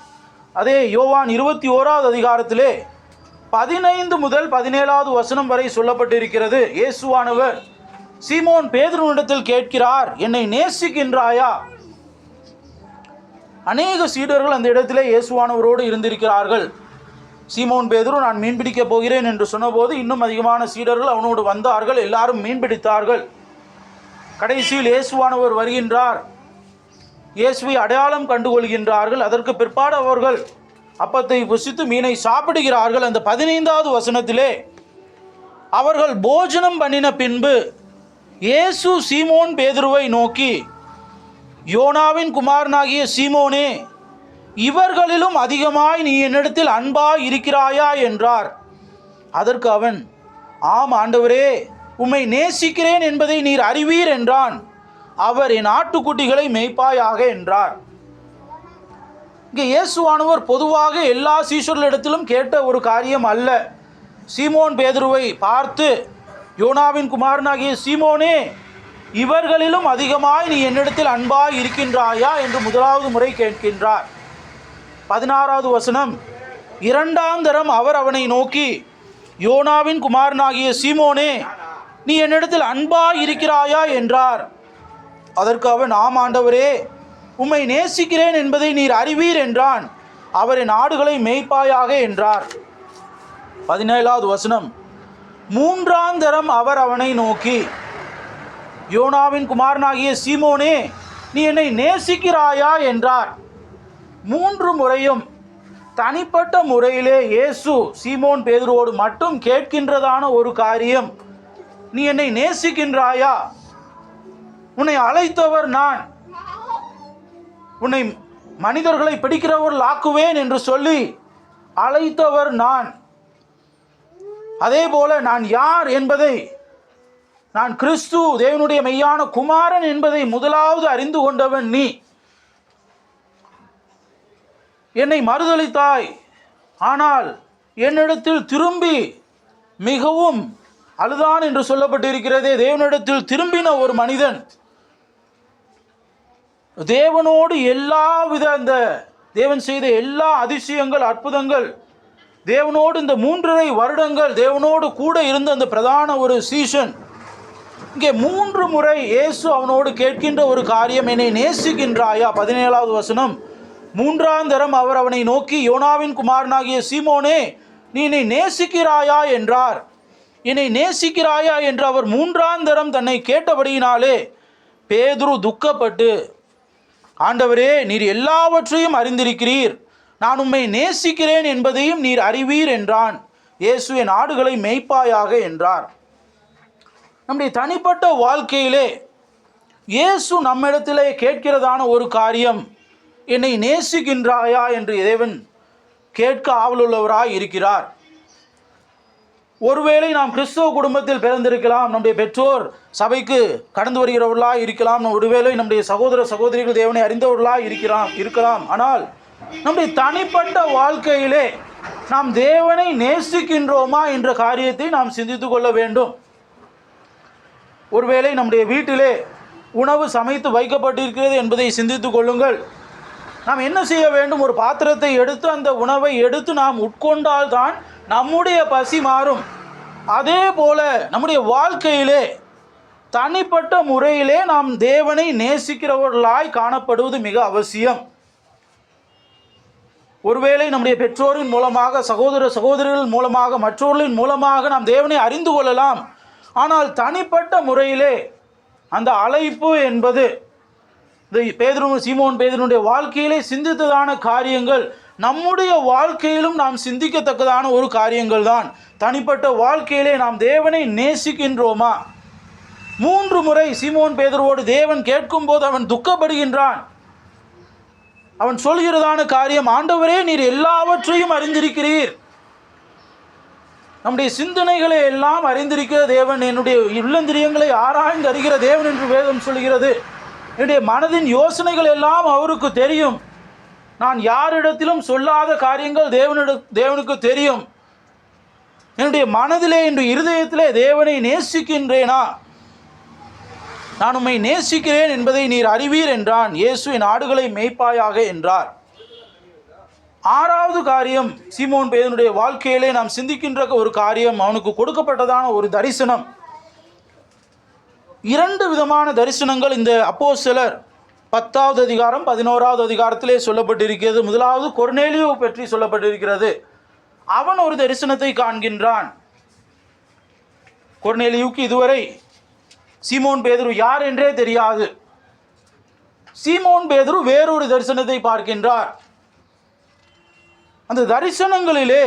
அதே யோவான் 21வது அதிகாரத்திலே 15 முதல் 17வது வசனம் வரை சொல்லப்பட்டிருக்கிறது. இயேசுவானவர் சீமோன் பேதுருவினிடத்தில் கேட்கிறார், என்னை நேசிக்கின்றாயா? அநேக சீடர்கள் அந்த இடத்திலே இயேசுவானவரோடு இருந்திருக்கிறார்கள். சீமோன் பேதுரு நான் மீன்பிடிக்க போகிறேன் என்று சொன்னபோது இன்னும் அதிகமான சீடர்கள் அவனோடு வந்தார்கள். எல்லாரும் மீன்பிடித்தார்கள். கடைசியில் இயேசுவானவர் வருகின்றார். இயேசுவை அடையாளம் கண்டுகொள்கின்றார்கள். அதற்கு பிற்பாடு அவர்கள் அப்பத்தை புசித்து மீனை சாப்பிடுகிறார்கள். அந்த 15வது வசனத்திலே அவர்கள் போஜனம் பண்ணின பின்பு இயேசு சீமோன் பேதுருவை நோக்கி, யோனாவின் குமாரனாகிய சீமோனே, இவர்களிலும் அதிகமாய் நீ என்னிடத்தில் அன்பாய் இருக்கிறாயா என்றார். அதற்கு அவன், ஆம் ஆண்டவரே, உம்மை நேசிக்கிறேன் என்பதை நீர் அறிவீர் என்றான். அவர், என் ஆட்டுக்குட்டிகளை மேய்ப்பாயாக என்றார். இங்கே இயேசுவானவர் பொதுவாக எல்லா சீஷர்களிடத்திலும் கேட்ட ஒரு காரியம் அல்ல. சீமோன் பேதுருவை பார்த்து, யோனாவின் குமாரனாகிய சீமோனே, இவர்களிலும் அதிகமாய் நீ என்னிடத்தில் அன்பாய் இருக்கின்றாயா என்று முதலாவது முறை கேட்கின்றார். 16வது வசனம், இரண்டாம் தரம் அவர் அவனை நோக்கி, யோனாவின் குமாரனாகிய சீமோனே, நீ என்னிடத்தில் அன்பாய் இருக்கிறாயா என்றார். அதற்கு அவன், ஆம் ஆண்டவரே, உம்மை நேசிக்கிறேன் என்பதை நீர் அறிவீர் என்றான். அவர், என் ஆடுகளை மேய்ப்பாயாக என்றார். 17வது வசனம், மூன்றாம் தரம் அவர் அவனை நோக்கி, யோனாவின் குமாரனாகிய சீமோனே, நீ என்னை நேசிக்கிறாயா என்றார். 3 முறையும் தனிப்பட்ட முறையிலே இயேசு சீமோன் பேதுருவோடு மட்டும் கேட்கின்றதான ஒரு காரியம், நீ என்னை நேசிக்கின்றாயா? உன்னை அழைத்தவர் நான், உன்னை மனிதர்களை பிடிக்கிறவர்கள் ஆக்குவேன் என்று சொல்லி அழைத்தவர் நான். அதே போல நான் யார் என்பதை, நான் கிறிஸ்து தேவனுடைய மெய்யான குமாரன் என்பதை முதலாவது அறிந்து கொண்டவன் நீ. என்னை மறுதலித்தாய், ஆனால் என்னிடத்தில் திரும்பி மிகவும் அழுதான் என்று சொல்லப்பட்டிருக்கிறதே. தேவனிடத்தில் திரும்பின ஒரு மனிதன், தேவனோடு எல்லாவித அந்த தேவன் செய்த எல்லா அதிசயங்கள், அற்புதங்கள், தேவனோடு இந்த 3.5 வருடங்கள் தேவனோடு கூட இருந்த அந்த பிரதான ஒரு சீஷன், இங்கே 3 முறை இயேசு அவனோடு கேட்கின்ற ஒரு காரியம், என்னை நேசிக்கின்றாயா? 17வது வசனம், மூன்றாம் தரம் அவர் அவனை நோக்கி, யோனாவின் குமாரனாகிய சீமோனே, நீ என்னை நேசிக்கிறாயா என்றார். என்னை நேசிக்கிறாயா என்று அவர் 3ஆம் தரம் தன்னை கேட்டபடியினாலே பேதுரு துக்கப்பட்டு, ஆண்டவரே, நீர் எல்லாவற்றையும் அறிந்திருக்கிறீர், நான் உம்மை நேசிக்கிறேன் என்பதையும் நீர் அறிவீர் என்றான். இயேசு, என் ஆடுகளை மேய்ப்பாயாக என்றார். நம்முடைய தனிப்பட்ட வாழ்க்கையிலே இயேசு நம்மிடத்திலே கேட்கிறதான ஒரு காரியம், என்னை நேசிக்கின்றாயா என்று தேவன் கேட்க ஆவலுள்ளவராய் இருக்கிறார். ஒருவேளை நாம் கிறிஸ்துவ குடும்பத்தில் பிறந்திருக்கலாம், நம்முடைய பெற்றோர் சபைக்கு கடந்து வருகிறவர்களாக இருக்கலாம், ஒருவேளை நம்முடைய சகோதர சகோதரிகள் தேவனை அறிந்தவர்களாக இருக்கலாம். ஆனால் நம்முடைய தனிப்பட்ட வாழ்க்கையிலே நாம் தேவனை நேசிக்கின்றோமா என்ற காரியத்தை நாம் சிந்தித்து கொள்ள வேண்டும். ஒருவேளை நம்முடைய வீட்டிலே உணவு சமைத்து வைக்கப்பட்டிருக்கிறது என்பதை சிந்தித்து கொள்ளுங்கள். நாம் என்ன செய்ய வேண்டும்? ஒரு பாத்திரத்தை எடுத்து அந்த உணவை எடுத்து நாம் உட்கொண்டால்தான் நம்முடைய பசி மாறும். அதே போல நம்முடைய வாழ்க்கையிலே தனிப்பட்ட முறையிலே நாம் தேவனை நேசிக்கிறவர்களாய் காணப்படுவது மிக அவசியம். ஒருவேளை நம்முடைய பெற்றோரின் மூலமாக, சகோதர சகோதரிகள் மூலமாக, மற்றவர்களின் மூலமாக நாம் தேவனை அறிந்து கொள்ளலாம். ஆனால் தனிப்பட்ட முறையிலே அந்த அழைப்பு என்பது சீமோன் பேதுருடைய வாழ்க்கையிலே சிந்தித்ததான காரியங்கள் நம்முடைய வாழ்க்கையிலும் நாம் சிந்திக்கத்தக்கதான ஒரு காரியங்கள் தான். தனிப்பட்ட வாழ்க்கையிலே நாம் தேவனை நேசிக்கின்றோமா? 3 முறை சீமோன் பேதுருவோடு தேவன் கேட்கும்போது அவன் துக்கப்படுகின்றான். அவன் சொல்கிறதான காரியம், ஆண்டவரே, நீர் எல்லாவற்றையும் அறிந்திருக்கிறீர், நம்முடைய சிந்தனைகளை எல்லாம் அறிந்திருக்கிற தேவன், என்னுடைய உள்ளந்திரியங்களை ஆராய்ந்து அறிகிற தேவன் என்று வேதம் சொல்கிறது. என்னுடைய மனதின் யோசனைகள் எல்லாம் அவருக்கு தெரியும். நான் யாரிடத்திலும் சொல்லாத காரியங்கள் தேவனுக்கு தெரியும். என்னுடைய மனதிலே, என்னுடைய இருதயத்திலே தேவனை நேசிக்கின்றேனா? நான் உம்மை நேசிக்கிறேன் என்பதை நீர் அறிவீர் என்றான். இயேசு என் ஆடுகளை மேய்ப்பாயாக என்றார். 6வது காரியம், சீமோன் பேதுருடைய வாழ்க்கையிலே நாம் சிந்திக்கின்ற ஒரு காரியம், அவனுக்கு கொடுக்கப்பட்டதான ஒரு தரிசனம். 2 விதமான தரிசனங்கள் இந்த அப்போஸ்தலர் 10வது அதிகாரம் 11வது அதிகாரத்திலே சொல்லப்பட்டிருக்கிறது. முதலாவது கொர்நேலியு பற்றி சொல்லப்பட்டிருக்கிறது. அவன் ஒரு தரிசனத்தை காண்கின்றான். கொர்நேலியுக்கு இதுவரை சீமோன் பேதுரு யார் என்றே தெரியாது. சீமோன் பேதுரு வேறொரு தரிசனத்தை பார்க்கின்றார். அந்த தரிசனங்களிலே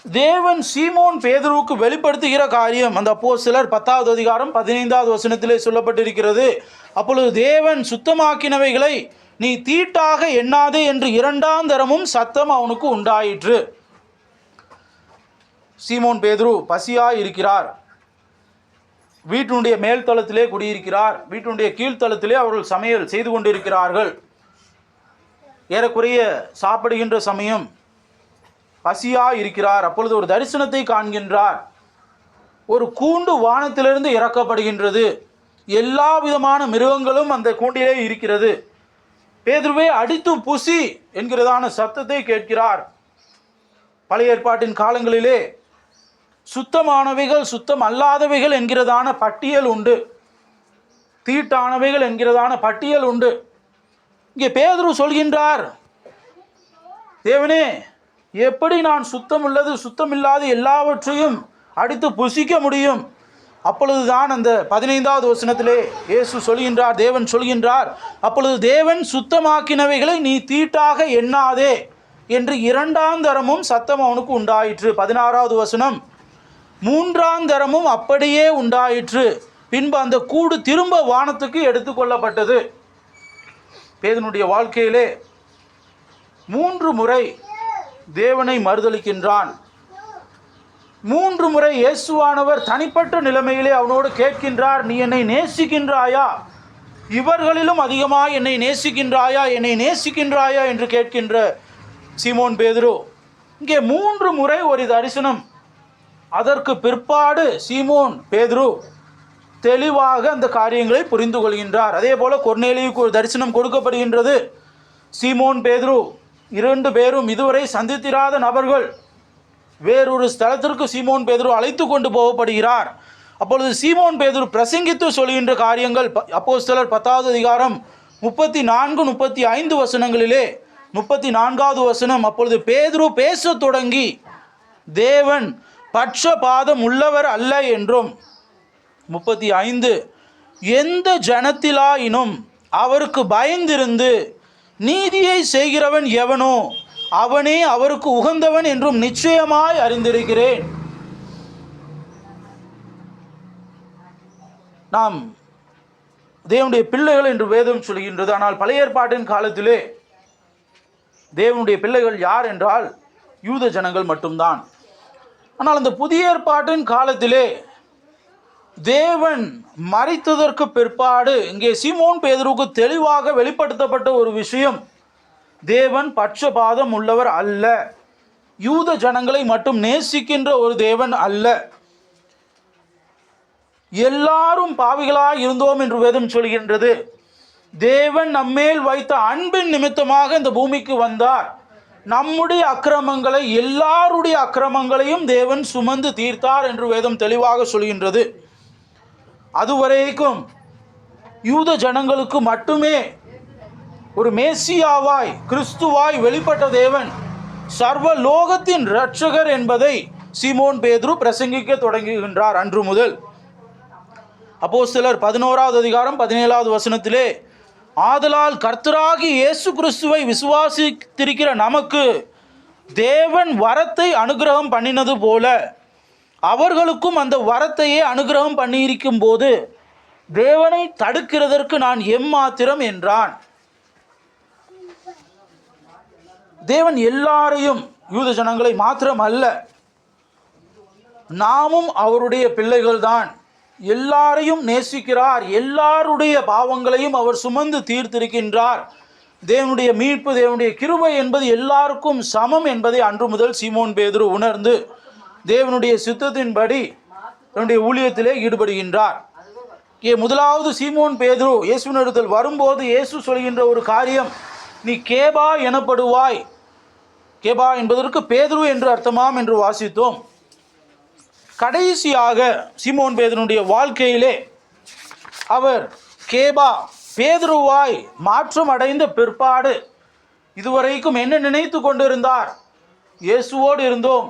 தேவன் சீமோன் பேதுருவுக்கு வெளிப்படுத்துகிற காரியம் அந்த அப்போஸ்தலர் 10வது அதிகாரம் 15வது வசனத்திலே சொல்லப்பட்டிருக்கிறது. அப்பொழுது தேவன் சுத்தமாக்கினவைகளை நீ தீட்டாக எண்ணாதே என்று 2ஆம் தரமும் சத்தம் அவனுக்கு உண்டாயிற்று. சீமோன் பேதுரு பசியாய் இருக்கிறார். வீட்டினுடைய மேல்தளத்திலே குடியிருக்கிறார். வீட்டினுடைய கீழ்த்தளத்திலே அவர்கள் சமையல் செய்து கொண்டிருக்கிறார்கள். ஏறக்குறைய சாப்பிடுகின்ற சமயம் பசியாக இருக்கிறார். அப்பொழுது ஒரு தரிசனத்தை காண்கின்றார். ஒரு கூண்டு வானத்திலிருந்து இறக்கப்படுகின்றது. எல்லா விதமான மிருகங்களும் அந்த கூண்டிலே இருக்கிறது. பேதுருவே, அடித்து புசி என்கிறதான சத்தத்தை கேட்கிறார். பழைய ஏற்பாட்டின் காலங்களிலே சுத்தமானவைகள், சுத்தம் அல்லாதவைகள் என்கிறதான பட்டியல் உண்டு. தீட்டானவைகள் என்கிறதான பட்டியல் உண்டு. இங்கே பேதுரு சொல்கின்றார், தேவனே, எப்படி நான் சுத்தம் உள்ளது சுத்தமில்லாத எல்லாவற்றையும் அடித்து புசிக்க முடியும்? அப்பொழுதுதான் அந்த 15வது வசனத்திலே இயேசு சொல்கின்றார், தேவன் சொல்கின்றார், அப்பொழுது தேவன் சுத்தமாக்கினவைகளை நீ தீட்டாக எண்ணாதே என்று 2ஆம் தரமும் சத்தம் அவனுக்கு உண்டாயிற்று. 16வது வசனம், 3ஆம் தரமும் அப்படியே உண்டாயிற்று. பின்பு அந்த கூடு திரும்ப வானத்துக்கு எடுத்துக்கொள்ளப்பட்டது. பேதுருடைய வாழ்க்கையிலே 3 முறை தேவனை மறுதலிக்கின்றான். 3 முறை இயேசுவானவர் தனிப்பட்ட நிலைமையிலே அவனோடு கேட்கின்றார், நீ என்னை நேசிக்கின்றாயா? இவர்களிலும் அதிகமாக என்னை நேசிக்கின்றாயா? என்னை நேசிக்கின்றாயா என்று கேட்கின்ற சீமோன் பேதுரு இங்கே 3 முறை ஒரு தரிசனம். அதற்கு பிற்பாடு சீமோன் பேதுரு தெளிவாக அந்த காரியங்களை புரிந்து கொள்கின்றார். அதே போல கொர்நேலியுக்கு ஒரு தரிசனம் கொடுக்கப்படுகின்றது. சீமோன் பேதுரு 2 பேரும் இதுவரை சந்தித்திராத நபர்கள். வேறொரு ஸ்தலத்திற்கு சீமோன் பேதுரு அழைத்து கொண்டு போகப்படுகிறார். அப்பொழுது சீமோன் பேதுரு பிரசங்கித்து சொல்கின்ற காரியங்கள் அப்போஸ்தலர் 10வது அதிகாரம் 34, 35 வசனங்களிலே 34வது வசனம், அப்பொழுது பேதுரு பேசத் தொடங்கி, தேவன் பட்சபாதம் உள்ளவர் அல்ல என்றும், 35, எந்த ஜனத்திலாயினும் அவருக்கு பயந்திருந்து நீதியை செய்கிறவன் எவனோ அவனே அவருக்கு உகந்தவன் என்றும் நிச்சயமாய் அறிந்திருக்கிறேன். நாம் தேவனுடைய பிள்ளைகள் என்று வேதம் சொல்கின்றது. ஆனால் பழைய ஏற்பாட்டின் காலத்திலே தேவனுடைய பிள்ளைகள் யார் என்றால் யூத ஜனங்கள் மட்டும்தான். ஆனால் அந்த புதிய ஏற்பாட்டின் காலத்திலே தேவன் மரித்ததற்கு பிற்பாடு இங்கே சீமோன் பேதுருக்கு தெளிவாக வெளிப்படுத்தப்பட்ட ஒரு விஷயம், தேவன் பட்சபாதம் உள்ளவர் அல்ல. யூத ஜனங்களை மட்டும் நேசிக்கின்ற ஒரு தேவன் அல்ல. எல்லாரும் பாவிகளாய் இருந்தோம் என்று வேதம் சொல்கின்றது. தேவன் நம்மேல் வைத்த அன்பின் நிமித்தமாக இந்த பூமிக்கு வந்தார். நம்முடைய அக்கிரமங்களை, எல்லாருடைய அக்கிரமங்களையும் தேவன் சுமந்து தீர்த்தார் என்று வேதம் தெளிவாக சொல்கின்றது. அதுவரைக்கும் யூத ஜனங்களுக்கு மட்டுமே ஒரு மேசியாவாய், கிறிஸ்துவாய் வெளிப்பட்ட தேவன் சர்வ லோகத்தின் இரட்சகர் என்பதை சீமோன் பேதுரு பிரசங்கிக்க தொடங்குகின்றார். அன்று முதல் அப்போஸ்தலர் 11வது அதிகாரம் 17வது வசனத்திலே, ஆதலால் கர்த்தராகி இயேசு கிறிஸ்துவை விசுவாசித்திருக்கிற நமக்கு தேவன் வரத்தை அனுகிரகம் பண்ணினது போல அவர்களுக்கும் அந்த வரத்தையே அனுகிரகம் பண்ணியிருக்கும் போது தேவனை தடுக்கிறதற்கு நான் எம்மாத்திரம் என்றான். தேவன் எல்லாரையும், யூத ஜனங்களை மாத்திரம் அல்ல, நாமும் அவருடைய பிள்ளைகள்தான், எல்லாரையும் நேசிக்கிறார். எல்லாருடைய பாவங்களையும் அவர் சுமந்து தீர்த்திருக்கின்றார். தேவனுடைய மீட்பு, தேவனுடைய கிருபை என்பது எல்லாருக்கும் சமம் என்பதை அன்று முதல் சீமோன் பேதுரு உணர்ந்து தேவனுடைய சித்தத்தின்படி தன்னுடைய ஊழியத்திலே ஈடுபடுகின்றார். முதலாவது சீமோன் பேதுரு இயேசுவினிடத்தில் வரும்போது இயேசு சொல்கின்ற ஒரு காரியம், நீ கேபா எனப்படுவாய். கேபா என்பதற்கு பேதுரு என்று அர்த்தமாம் என்று வாசித்தோம். கடைசியாக சீமோன் பேதுருடைய வாழ்க்கையிலே அவர் கேபா, பேதுருவாய் மாற்றம் அடைந்த பிற்பாடு இதுவரைக்கும் என்ன நினைத்து கொண்டிருந்தார்? இயேசுவோடு இருந்தோம்,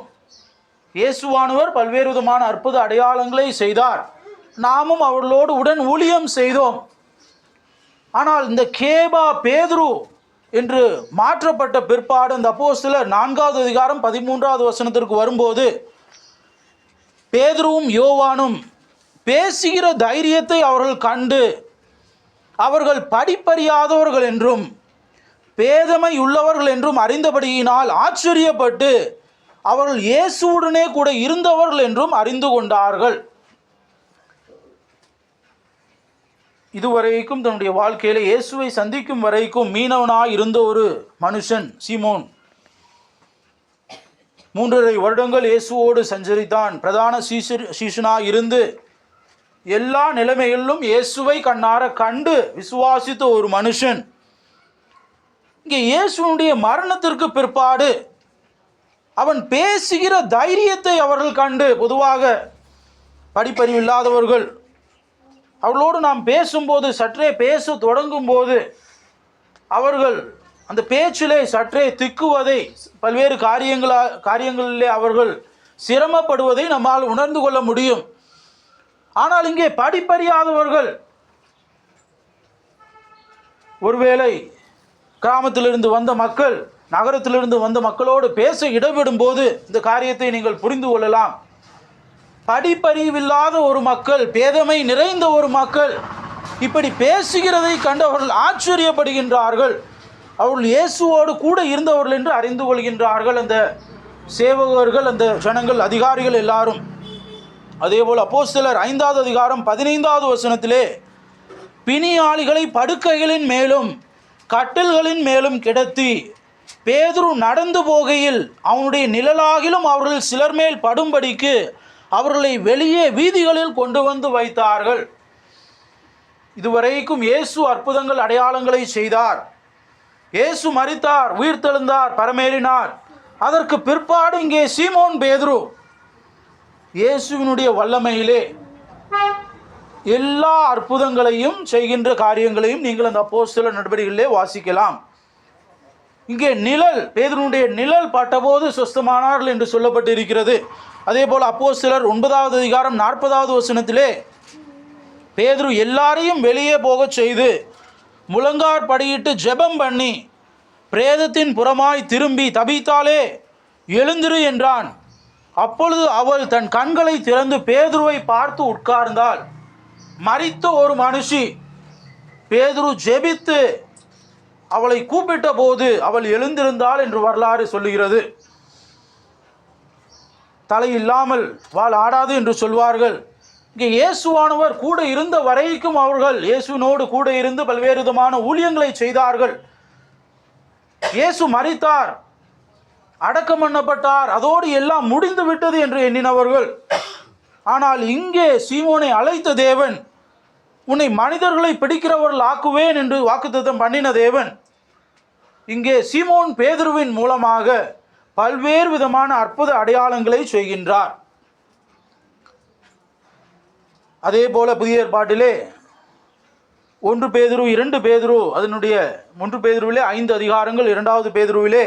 இயேசுவானவர் பல்வேறு விதமான அற்புத அடையாளங்களை செய்தார், நாமும் அவர்களோடு உடன் ஊழியம் செய்தோம். ஆனால் இந்த கேபா பேதுரு என்று மாற்றப்பட்ட பிற்பாடு அந்த அப்போஸ்தலர் 4வது அதிகாரம் 13வது வசனத்திற்கு வரும்போது, பேதுருவும் யோவானும் பேசுகிற தைரியத்தை அவர்கள் கண்டு அவர்கள் படிப்பறியாதவர்கள் என்றும் பேதமை உள்ளவர்கள் என்றும் அறிந்தபடியினால் ஆச்சரியப்பட்டு அவர்கள் இயேசுவுடனே கூட இருந்தவர்கள் என்றும் அறிந்து கொண்டார்கள். இதுவரைக்கும் தன்னுடைய வாழ்க்கையில் இயேசுவை சந்திக்கும் வரைக்கும் மீனவனாய் இருந்த ஒரு மனுஷன் சீமோன் 3.5 வருடங்கள் இயேசுவோடு சஞ்சரித்தான். பிரதான சீஷனாய் இருந்து எல்லா நிலைமைகளிலும் இயேசுவை கண்ணார கண்டு விசுவாசித்த ஒரு மனுஷன் இங்கே இயேசுனுடைய மரணத்திற்கு பிற்பாடு அவன் பேசுகிற தைரியத்தை அவர்கள் கண்டு, பொதுவாக படிப்பறிவில்லாதவர்கள் அவர்களோடு நாம் பேசும்போது, சற்றே பேச தொடங்கும் போது அவர்கள் அந்த பேச்சிலே சற்றே திக்குவதை, பல்வேறு காரியங்களிலே அவர்கள் சிரமப்படுவதை நம்மால் உணர்ந்து கொள்ள முடியும். ஆனால் இங்கே படிப்பறியாதவர்கள், ஒருவேளை கிராமத்திலிருந்து வந்த மக்கள் நகரத்திலிருந்து வந்த மக்களோடு பேச இடவிடும் போது இந்த காரியத்தை நீங்கள் புரிந்து கொள்ளலாம். படிப்பறிவில்லாத ஒரு மக்கள், பேதமை நிறைந்த ஒரு மக்கள் இப்படி பேசுகிறதை கண்டு அவர்கள் ஆச்சரியப்படுகின்றார்கள். அவர்கள் இயேசுவோடு கூட இருந்தவர்கள் என்று அறிந்து கொள்கின்றார்கள் அந்த சேவகர்கள், அந்த ஜனங்கள், அதிகாரிகள் எல்லாரும். அதேபோல் அப்போஸ்தலர் 5வது அதிகாரம் 15வது வசனத்திலே, பிணியாளிகளை படுக்கைகளின் மேலும் கட்டில்களின் மேலும் கிடத்தி பேதுரு நடந்து போகையில் அவனுடைய நிழலாகிலும் அவர்கள் சிலர் மேல் படும்படிக்கு அவர்களை வெளியே வீதிகளில் கொண்டு வந்து வைத்தார்கள். இதுவரைக்கும் இயேசு அற்புதங்கள், அடையாளங்களை செய்தார். இயேசு மரித்தார், உயிர்த்தெழுந்தார், பரமேறினார். அதற்கு பிற்பாடு இங்கே சீமோன் பேதுரு இயேசுவினுடைய வல்லமையிலே எல்லா அற்புதங்களையும் செய்கின்ற காரியங்களையும் நீங்கள் அந்த அப்போஸ்தலர் நடவடிக்கைகளிலே வாசிக்கலாம். இங்கே நிழல், பேதுருனுடைய நிழல் பட்டபோது சுஸ்தமானார்கள் என்று சொல்லப்பட்டிருக்கிறது. அதே போல் அப்போஸ்தலர் 9வது அதிகாரம் 40வது வசனத்திலே, பேதுரு எல்லாரையும் வெளியே போகச் செய்து முழங்காற்படியிட்டு ஜெபம் பண்ணி பிரேதத்தின் புறமாய் திரும்பி, தபீத்தாளே எழுந்திரு என்றான். அப்பொழுது அவள் தன் கண்களை திறந்து பேதுருவை பார்த்து உட்கார்ந்தாள். மரித்த ஒரு மனுஷி. பேதுரு ஜெபித்து அவளை கூப்பிட்ட போது அவள் எழுந்திருந்தாள் என்று வரலாறு சொல்லுகிறது. தலை இல்லாமல் வாள் ஆடாது என்று சொல்வார்கள். இங்கே இயேசுவானவர் கூட இருந்த வரைக்கும் அவர்கள் இயேசுவினோடு கூட இருந்து பல்வேறு விதமான ஊழியங்களை செய்தார்கள். இயேசு மரித்தார், அடக்கம் பண்ணப்பட்டார், அதோடு எல்லாம் முடிந்து விட்டது என்று எண்ணினவர்கள். ஆனால் இங்கே சீமோனை அழைத்த தேவன், உன்னை மனிதர்களை பிடிக்கிறவர்கள் ஆக்குவேன் என்று வாக்குத்தத்தம் பண்ணின தேவன், இங்கே சீமோன் பேதுருவின் மூலமாக பல்வேறு விதமான அற்புத அடையாளங்களை செய்கின்றார். அதே போல புதிய ஏற்பாட்டிலே 1 பேதுரு 2 பேதுரு, அதனுடைய 1 பேதுருவிலே 5 அதிகாரங்கள், 2வது பேதுருவிலே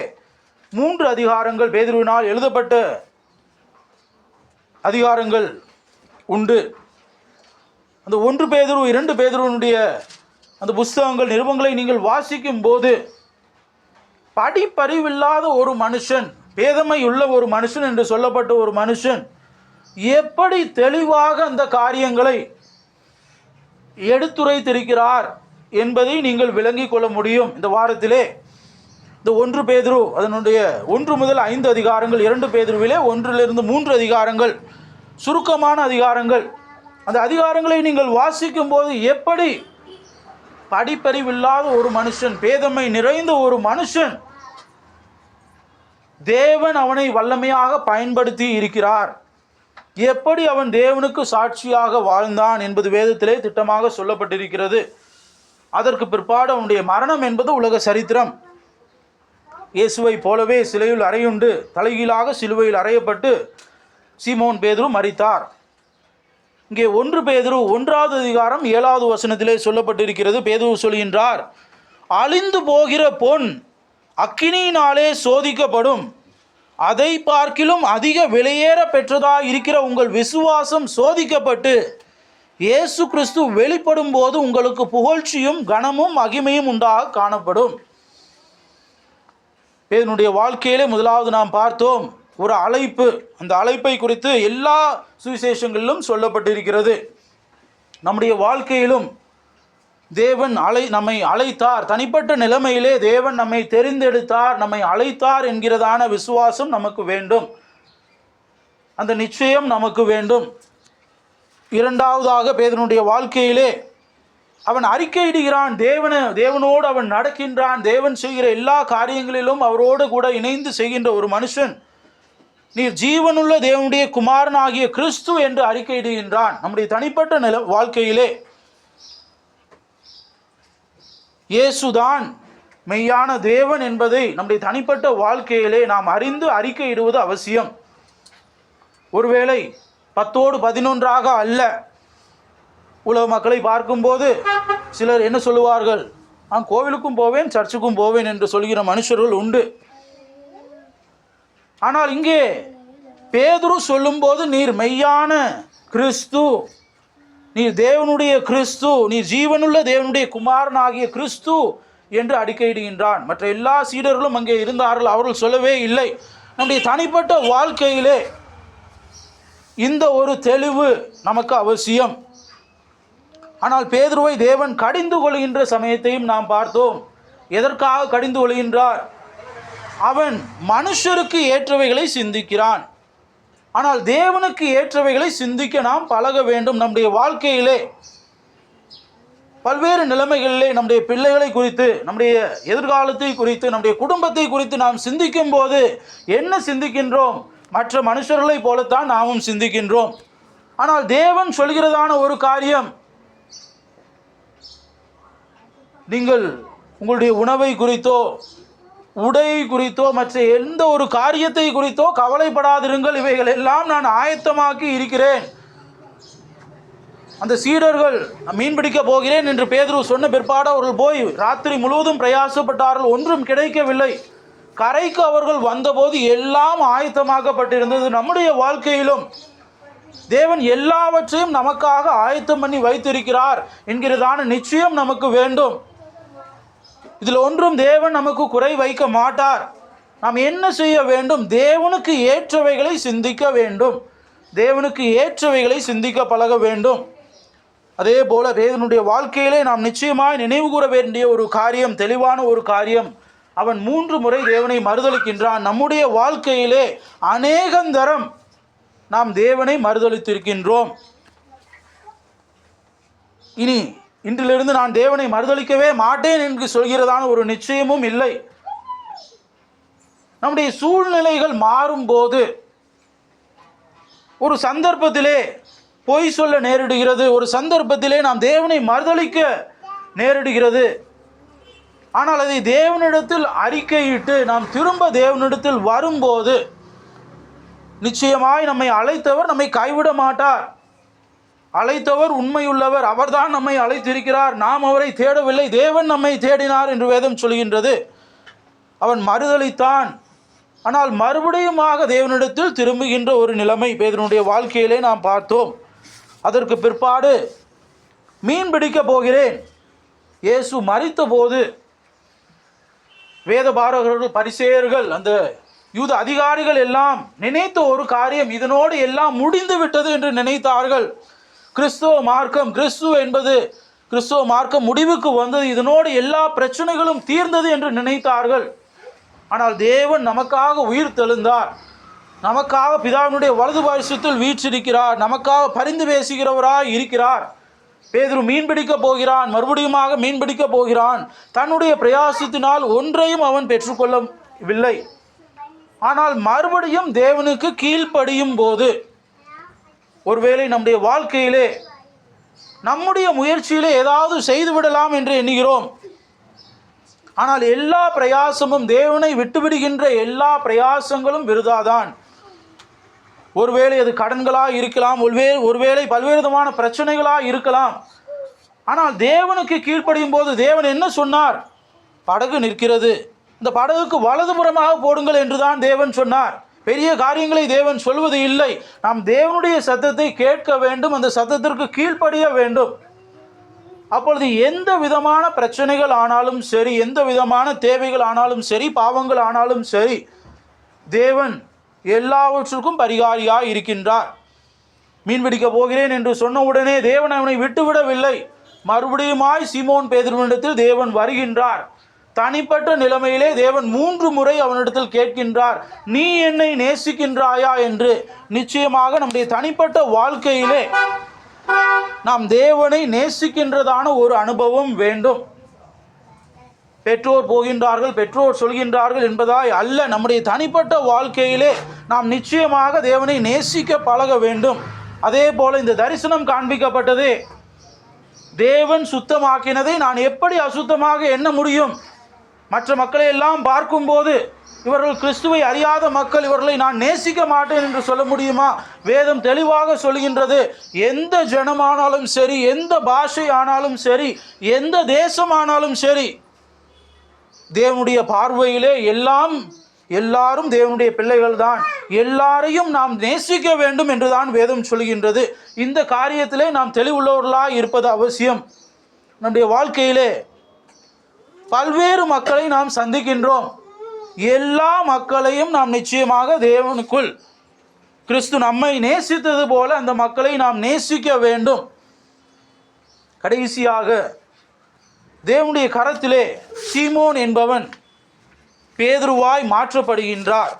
3 அதிகாரங்கள், பேதுருவினால் எழுதப்பட்ட அதிகாரங்கள் உண்டு. அந்த 1 பேதுரு 2 பேதுருவினுடைய அந்த புஸ்தகங்கள், நிருபங்களை நீங்கள் வாசிக்கும் போது படிப்பறிவில்லாத ஒரு மனுஷன், பேதமை உள்ள ஒரு மனுஷன் என்று சொல்லப்பட்ட ஒரு மனுஷன் எப்படி தெளிவாக அந்த காரியங்களை எடுத்துரைத்திருக்கிறார் என்பதை நீங்கள் விளங்கிக் கொள்ள முடியும். இந்த வாரத்திலே இந்த 1 பேதுரு, அதனுடைய 1 முதல் 5 அதிகாரங்கள், 2 பேதுருவிலே 1லிருந்து 3 அதிகாரங்கள், சுருக்கமான அதிகாரங்கள். அந்த அதிகாரங்களை நீங்கள் வாசிக்கும் போது எப்படி படிப்பறிவில்லாத ஒரு மனுஷன், பேதமை நிறைந்த ஒரு மனுஷன், தேவன் அவனை வல்லமையாக பயன்படுத்தி இருக்கிறார், எப்படி அவன் தேவனுக்கு சாட்சியாக வாழ்ந்தான் என்பது வேதத்திலே திட்டமாக சொல்லப்பட்டிருக்கிறது. அதற்கு பிற்பாடு அவனுடைய மரணம் என்பது உலக சரித்திரம். இயேசுவை போலவே சிலுவையில் அறையுண்டு தலைகீழாக சிலுவையில் அறையப்பட்டு சீமோன் பேதுரு மரித்தார். இங்கே 1 பேதுரு 1வது அதிகாரம் 7வது வசனத்திலே சொல்லப்பட்டிருக்கிறது. பேதுரு சொல்கின்றார், அழிந்து போகிற பொன் அக்கினியினாலே சோதிக்கப்படும், அதை பார்க்கிலும் அதிக விலையேற பெற்றதாக இருக்கிற உங்கள் விசுவாசம் சோதிக்கப்பட்டு இயேசு கிறிஸ்து வெளிப்படும் போது உங்களுக்கு புகழ்ச்சியும் கனமும் மகிமையும் உண்டாக காணப்படும். இதனுடைய வாழ்க்கையிலே முதலாவது நாம் பார்த்தோம் ஒரு அழைப்பு. அந்த அழைப்பை குறித்து எல்லா சுவிசேஷங்களிலும் சொல்லப்பட்டிருக்கிறது. நம்முடைய வாழ்க்கையிலும் தேவன் நம்மை அழைத்தார், தனிப்பட்ட நிலைமையிலே தேவன் நம்மை தெரிந்தெடுத்தார், நம்மை அழைத்தார் என்கிறதான விசுவாசம் நமக்கு வேண்டும், அந்த நிச்சயம் நமக்கு வேண்டும். 2வதாக பேதுருவினுடைய வாழ்க்கையிலே அவன் அறிக்கையிடுகிறான், தேவனோடு அவன் நடக்கின்றான், தேவன் செய்கிற எல்லா காரியங்களிலும் அவரோடு கூட இணைந்து செய்கின்ற ஒரு மனுஷன், நீர் ஜீவனுள்ள தேவனுடைய குமாரனாகிய கிறிஸ்து என்று அறிக்கையிடுகின்றான். நம்முடைய தனிப்பட்ட வாழ்க்கையிலே இயேசுதான் மெய்யான தேவன் என்பதை நம்முடைய தனிப்பட்ட வாழ்க்கையிலே நாம் அறிந்து அறிக்கையிடுவது அவசியம். ஒருவேளை 10ஓடு 11ஆக அல்ல. உலக மக்களை பார்க்கும்போது சிலர் என்ன சொல்லுவார்கள், நான் கோவிலுக்கும் போவேன், சர்ச்சுக்கும் போவேன் என்று சொல்கிற மனுஷர்கள் உண்டு. ஆனால் இங்கே பேதுரு சொல்லும்போது, நீர் மெய்யான கிறிஸ்து, நீர் தேவனுடைய கிறிஸ்து, நீர் ஜீவனுள்ள தேவனுடைய குமாரனாகிய கிறிஸ்து என்று அறிக்கையிடுகின்றான். மற்ற எல்லா சீடர்களும் அங்கே இருந்தார்கள், அவர்கள் சொல்லவே இல்லை. நம்முடைய தனிப்பட்ட வாழ்க்கையிலே இந்த ஒரு தெளிவு நமக்கு அவசியம். ஆனால் பேதுருவை தேவன் கடிந்து கொள்கின்ற சமயத்தையும் நாம் பார்த்தோம். எதற்காக கடிந்து கொள்கின்றார்? அவன் மனுஷருக்கு ஏற்றவைகளை சிந்திக்கிறான். ஆனால் தேவனுக்கு ஏற்றவைகளை சிந்திக்க நாம் பழக வேண்டும். நம்முடைய வாழ்க்கையிலே பல்வேறு நிலைமைகளிலே நம்முடைய பிள்ளைகளை குறித்து, நம்முடைய எதிர்காலத்தை குறித்து, நம்முடைய குடும்பத்தை குறித்து நாம் சிந்திக்கும் போது என்ன சிந்திக்கின்றோம்? மற்ற மனுஷர்களைப் போலத்தான் நாமும் சிந்திக்கின்றோம். ஆனால் தேவன் சொல்கிறதான ஒரு காரியம், நீங்கள் உங்களுடைய உணவை குறித்தோ உடை குறித்தோ மற்ற எந்த ஒரு காரியத்தை குறித்தோ கவலைப்படாதிருங்கள், இவைகள் எல்லாம் நான் ஆயத்தமாக்கி இருக்கிறேன். அந்த சீடர்கள் மீன் பிடிக்க போகிறேன் என்று பேதுரு சொன்ன பிற்பாடு அவர்கள் போய் ராத்திரி முழுவதும் பிரயாசப்பட்டார்கள், ஒன்றும் கிடைக்கவில்லை. கரைக்கு அவர்கள் வந்தபோது எல்லாம் ஆயத்தமாக்கப்பட்டிருந்தது. நம்முடைய வாழ்க்கையிலும் தேவன் எல்லாவற்றையும் நமக்காக ஆயத்தம் பண்ணி வைத்திருக்கிறார் என்கிறதான நிச்சயம் நமக்கு வேண்டும். இதில் ஒன்றும் தேவன் நமக்கு குறை வைக்க மாட்டார். நாம் என்ன செய்ய வேண்டும்? தேவனுக்கு ஏற்றவைகளை சிந்திக்க வேண்டும், தேவனுக்கு ஏற்றவைகளை சிந்திக்க பழக வேண்டும். அதே போல தேவனுடைய வாழ்க்கையிலே நாம் நிச்சயமாய் நினைவு கூற வேண்டிய ஒரு காரியம், தெளிவான ஒரு காரியம், அவன் 3 முறை தேவனை மறுதலிக்கின்றான். நம்முடைய வாழ்க்கையிலே அநேகந்தரம் நாம் தேவனை மறுதலித்திருக்கின்றோம். இனி இன்றிலிருந்து நான் தேவனை மறுதலிக்கவே மாட்டேன் என்று சொல்கிறதான ஒரு நிச்சயமும் இல்லை. நம்முடைய சூழ்நிலைகள் மாறும்போது, ஒரு சந்தர்ப்பத்திலே பொய் சொல்ல நேரிடுகிறது, ஒரு சந்தர்ப்பத்திலே நாம் தேவனை மறுதலிக்க நேரிடுகிறது. ஆனால் அதை தேவனிடத்தில் அறிக்கையிட்டு நாம் திரும்ப தேவனிடத்தில் வரும்போது, நிச்சயமாய் நம்மை அழைத்தவர் நம்மை கைவிட மாட்டார். அழைத்தவர் உண்மையுள்ளவர், அவர்தான் நம்மை அழைத்திருக்கிறார். நாம் அவரை தேடவில்லை, தேவன் நம்மை தேடினார் என்று வேதம் சொல்கின்றது. அவன் மறுதலித்தான், ஆனால் மறுபடியுமாக தேவனிடத்தில் திரும்புகின்ற ஒரு நிலைமை பேதுருவுடைய வாழ்க்கையிலே நாம் பார்த்தோம். அதற்கு பிற்பாடு மீன் பிடிக்க போகிறேன். இயேசு மரித்த போது வேதபாரகர்கள், பரிசேயர்கள், அந்த யூத அதிகாரிகள் எல்லாம் நினைத்த ஒரு காரியம், இதனோடு எல்லாம் முடிந்து விட்டது என்று நினைத்தார்கள். கிறிஸ்துவ மார்க்கம் முடிவுக்கு வந்தது, இதனோடு எல்லா பிரச்சனைகளும் தீர்ந்தது என்று நினைத்தார்கள். ஆனால் தேவன் நமக்காக உயிர் தெழுந்தார், நமக்காக பிதாவினுடைய வலது பாரிசத்தில் வீற்றிருக்கிறார், நமக்காக பரிந்து பேசுகிறவராய் இருக்கிறார். பேதுரு மீன் பிடிக்க போகிறான், மறுபடியுமாக மீன் பிடிக்க போகிறான். தன்னுடைய பிரயாசத்தினால் ஒன்றையும் அவன் பெற்றுக்கொள்ளவில்லை. ஆனால் மறுபடியும் தேவனுக்கு கீழ்ப்படியும் போது, ஒருவேளை நம்முடைய வாழ்க்கையிலே நம்முடைய முயற்சியிலே ஏதாவது செய்துவிடலாம் என்று எண்ணுகிறோம். ஆனால் எல்லா பிரயாசமும், தேவனை விட்டுவிடுகின்ற எல்லா பிரயாசங்களும் விருதாதான். ஒருவேளை அது கடன்களாக இருக்கலாம், ஒருவேளை பல்வேறு விதமான பிரச்சனைகளாக இருக்கலாம். ஆனால் தேவனுக்கு கீழ்ப்படியும் போது தேவன் என்ன சொன்னார்? படகு நிற்கிறது, இந்த படகுக்கு வலதுபுறமாக போடுங்கள் என்றுதான் தேவன் சொன்னார். பெரிய காரியங்களை தேவன் சொல்வது இல்லை. நாம் தேவனுடைய சத்தத்தை கேட்க வேண்டும், அந்த சத்தத்திற்கு கீழ்ப்படிய வேண்டும். அப்பொழுது எந்த விதமான பிரச்சனைகள் ஆனாலும் சரி, எந்த விதமான தேவைகள் ஆனாலும் சரி, பாவங்கள் ஆனாலும் சரி, தேவன் எல்லாவற்றுக்கும் பரிகாரியாய் இருக்கின்றார். மீன் பிடிக்க போகிறேன் என்று சொன்ன உடனே தேவன் அவனை விட்டுவிடவில்லை. மறுபடியுமாய் சீமோன் பேதுருவினிடத்தில் தேவன் வருகின்றார். தனிப்பட்ட நிலைமையிலே தேவன் 3 முறை அவனிடத்தில் கேட்கின்றார், நீ என்னை நேசிக்கின்றாயா என்று. நிச்சயமாக நம்முடைய தனிப்பட்ட வாழ்க்கையிலே நாம் தேவனை நேசிக்கின்றதான ஒரு அனுபவம் வேண்டும். பெற்றோர் போகின்றார்கள், பெற்றோர் சொல்கின்றார்கள் என்பதாய் அல்ல. நம்முடைய தனிப்பட்ட வாழ்க்கையிலே நாம் நிச்சயமாக தேவனை நேசிக்க பழக வேண்டும். அதே போல இந்த தரிசனம் காண்பிக்கப்பட்டது. தேவன் சுத்தமாக்கினதை நான் எப்படி அசுத்தமாக எண்ண முடியும்? மற்ற மக்களை எல்லாம் பார்க்கும்போது இவர்கள் கிறிஸ்துவை அறியாத மக்கள், இவர்களை நான் நேசிக்க மாட்டேன் என்று சொல்ல முடியுமா? வேதம் தெளிவாக சொல்கின்றது, எந்த ஜனமானாலும் சரி, எந்த பாஷை ஆனாலும் சரி, எந்த தேசமானாலும் சரி, தேவனுடைய பார்வையிலே எல்லாரும் தேவனுடைய பிள்ளைகள் தான். எல்லாரையும் நாம் நேசிக்க வேண்டும் என்றுதான் வேதம் சொல்கின்றது. இந்த காரியத்திலே நாம் தெளிவுள்ளவர்களாக இருப்பது அவசியம். நம்முடைய வாழ்க்கையிலே பல்வேறு மக்களை நாம் சந்திக்கின்றோம். எல்லா மக்களையும் நாம் நிச்சயமாக தேவனுக்குள் கிறிஸ்து நம்மை நேசித்தது போல அந்த மக்களை நாம் நேசிக்க வேண்டும். கடைசியாக தேவனுடைய கரத்திலே சீமோன் என்பவன் பேதுருவாய் மாற்றப்படுகின்றார்.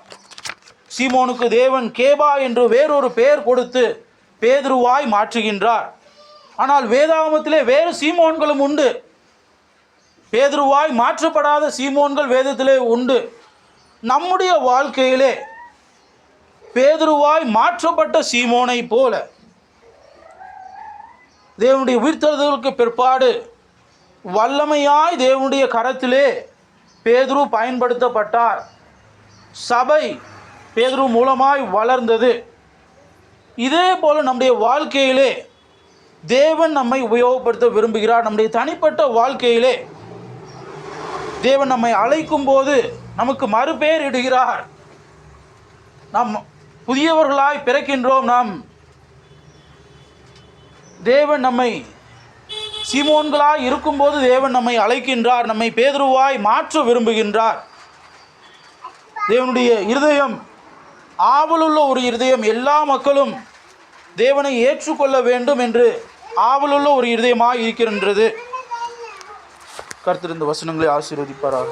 சீமோனுக்கு தேவன் கேபா என்று வேறொரு பெயர் கொடுத்து பேதுருவாய் மாற்றுகின்றார். ஆனால் வேதாகமத்திலே வேறு சீமோன்களும் உண்டு. பேதுருவாய் மாற்றப்படாத சீமோன்கள் வேதத்திலே உண்டு. நம்முடைய வாழ்க்கையிலே பேதுருவாய் மாற்றப்பட்ட சீமோனை போல தேவனுடைய உயிர்த்தெழுதலுக்கு பிற்பாடு வல்லமையாய் தேவனுடைய கரத்திலே பேதுரு பயன்படுத்தப்பட்டார். சபை பேதுரு மூலமாய் வளர்ந்தது. இதே போல நம்முடைய வாழ்க்கையிலே தேவன் நம்மை உபயோகப்படுத்த விரும்புகிறார். நம்முடைய தனிப்பட்ட வாழ்க்கையிலே தேவன் நம்மை அழைக்கும் போது நமக்கு மறுபெயர் இடுகிறார். நாம் புதியவர்களாய் பிறக்கின்றோம். தேவன் நம்மை சீமோன்களாய் இருக்கும்போது தேவன் நம்மை அழைக்கின்றார், நம்மை பேதுருவாய் மாற்ற விரும்புகின்றார். தேவனுடைய இருதயம் ஆவலுள்ள ஒரு இருதயம். எல்லா மக்களும் தேவனை ஏற்றுக்கொள்ள வேண்டும் என்று ஆவலுள்ள ஒரு இருதயமாய் இருக்கின்றது. கர்த்தர் இந்த வசனங்களை ஆசீர்வதிப்பாராக.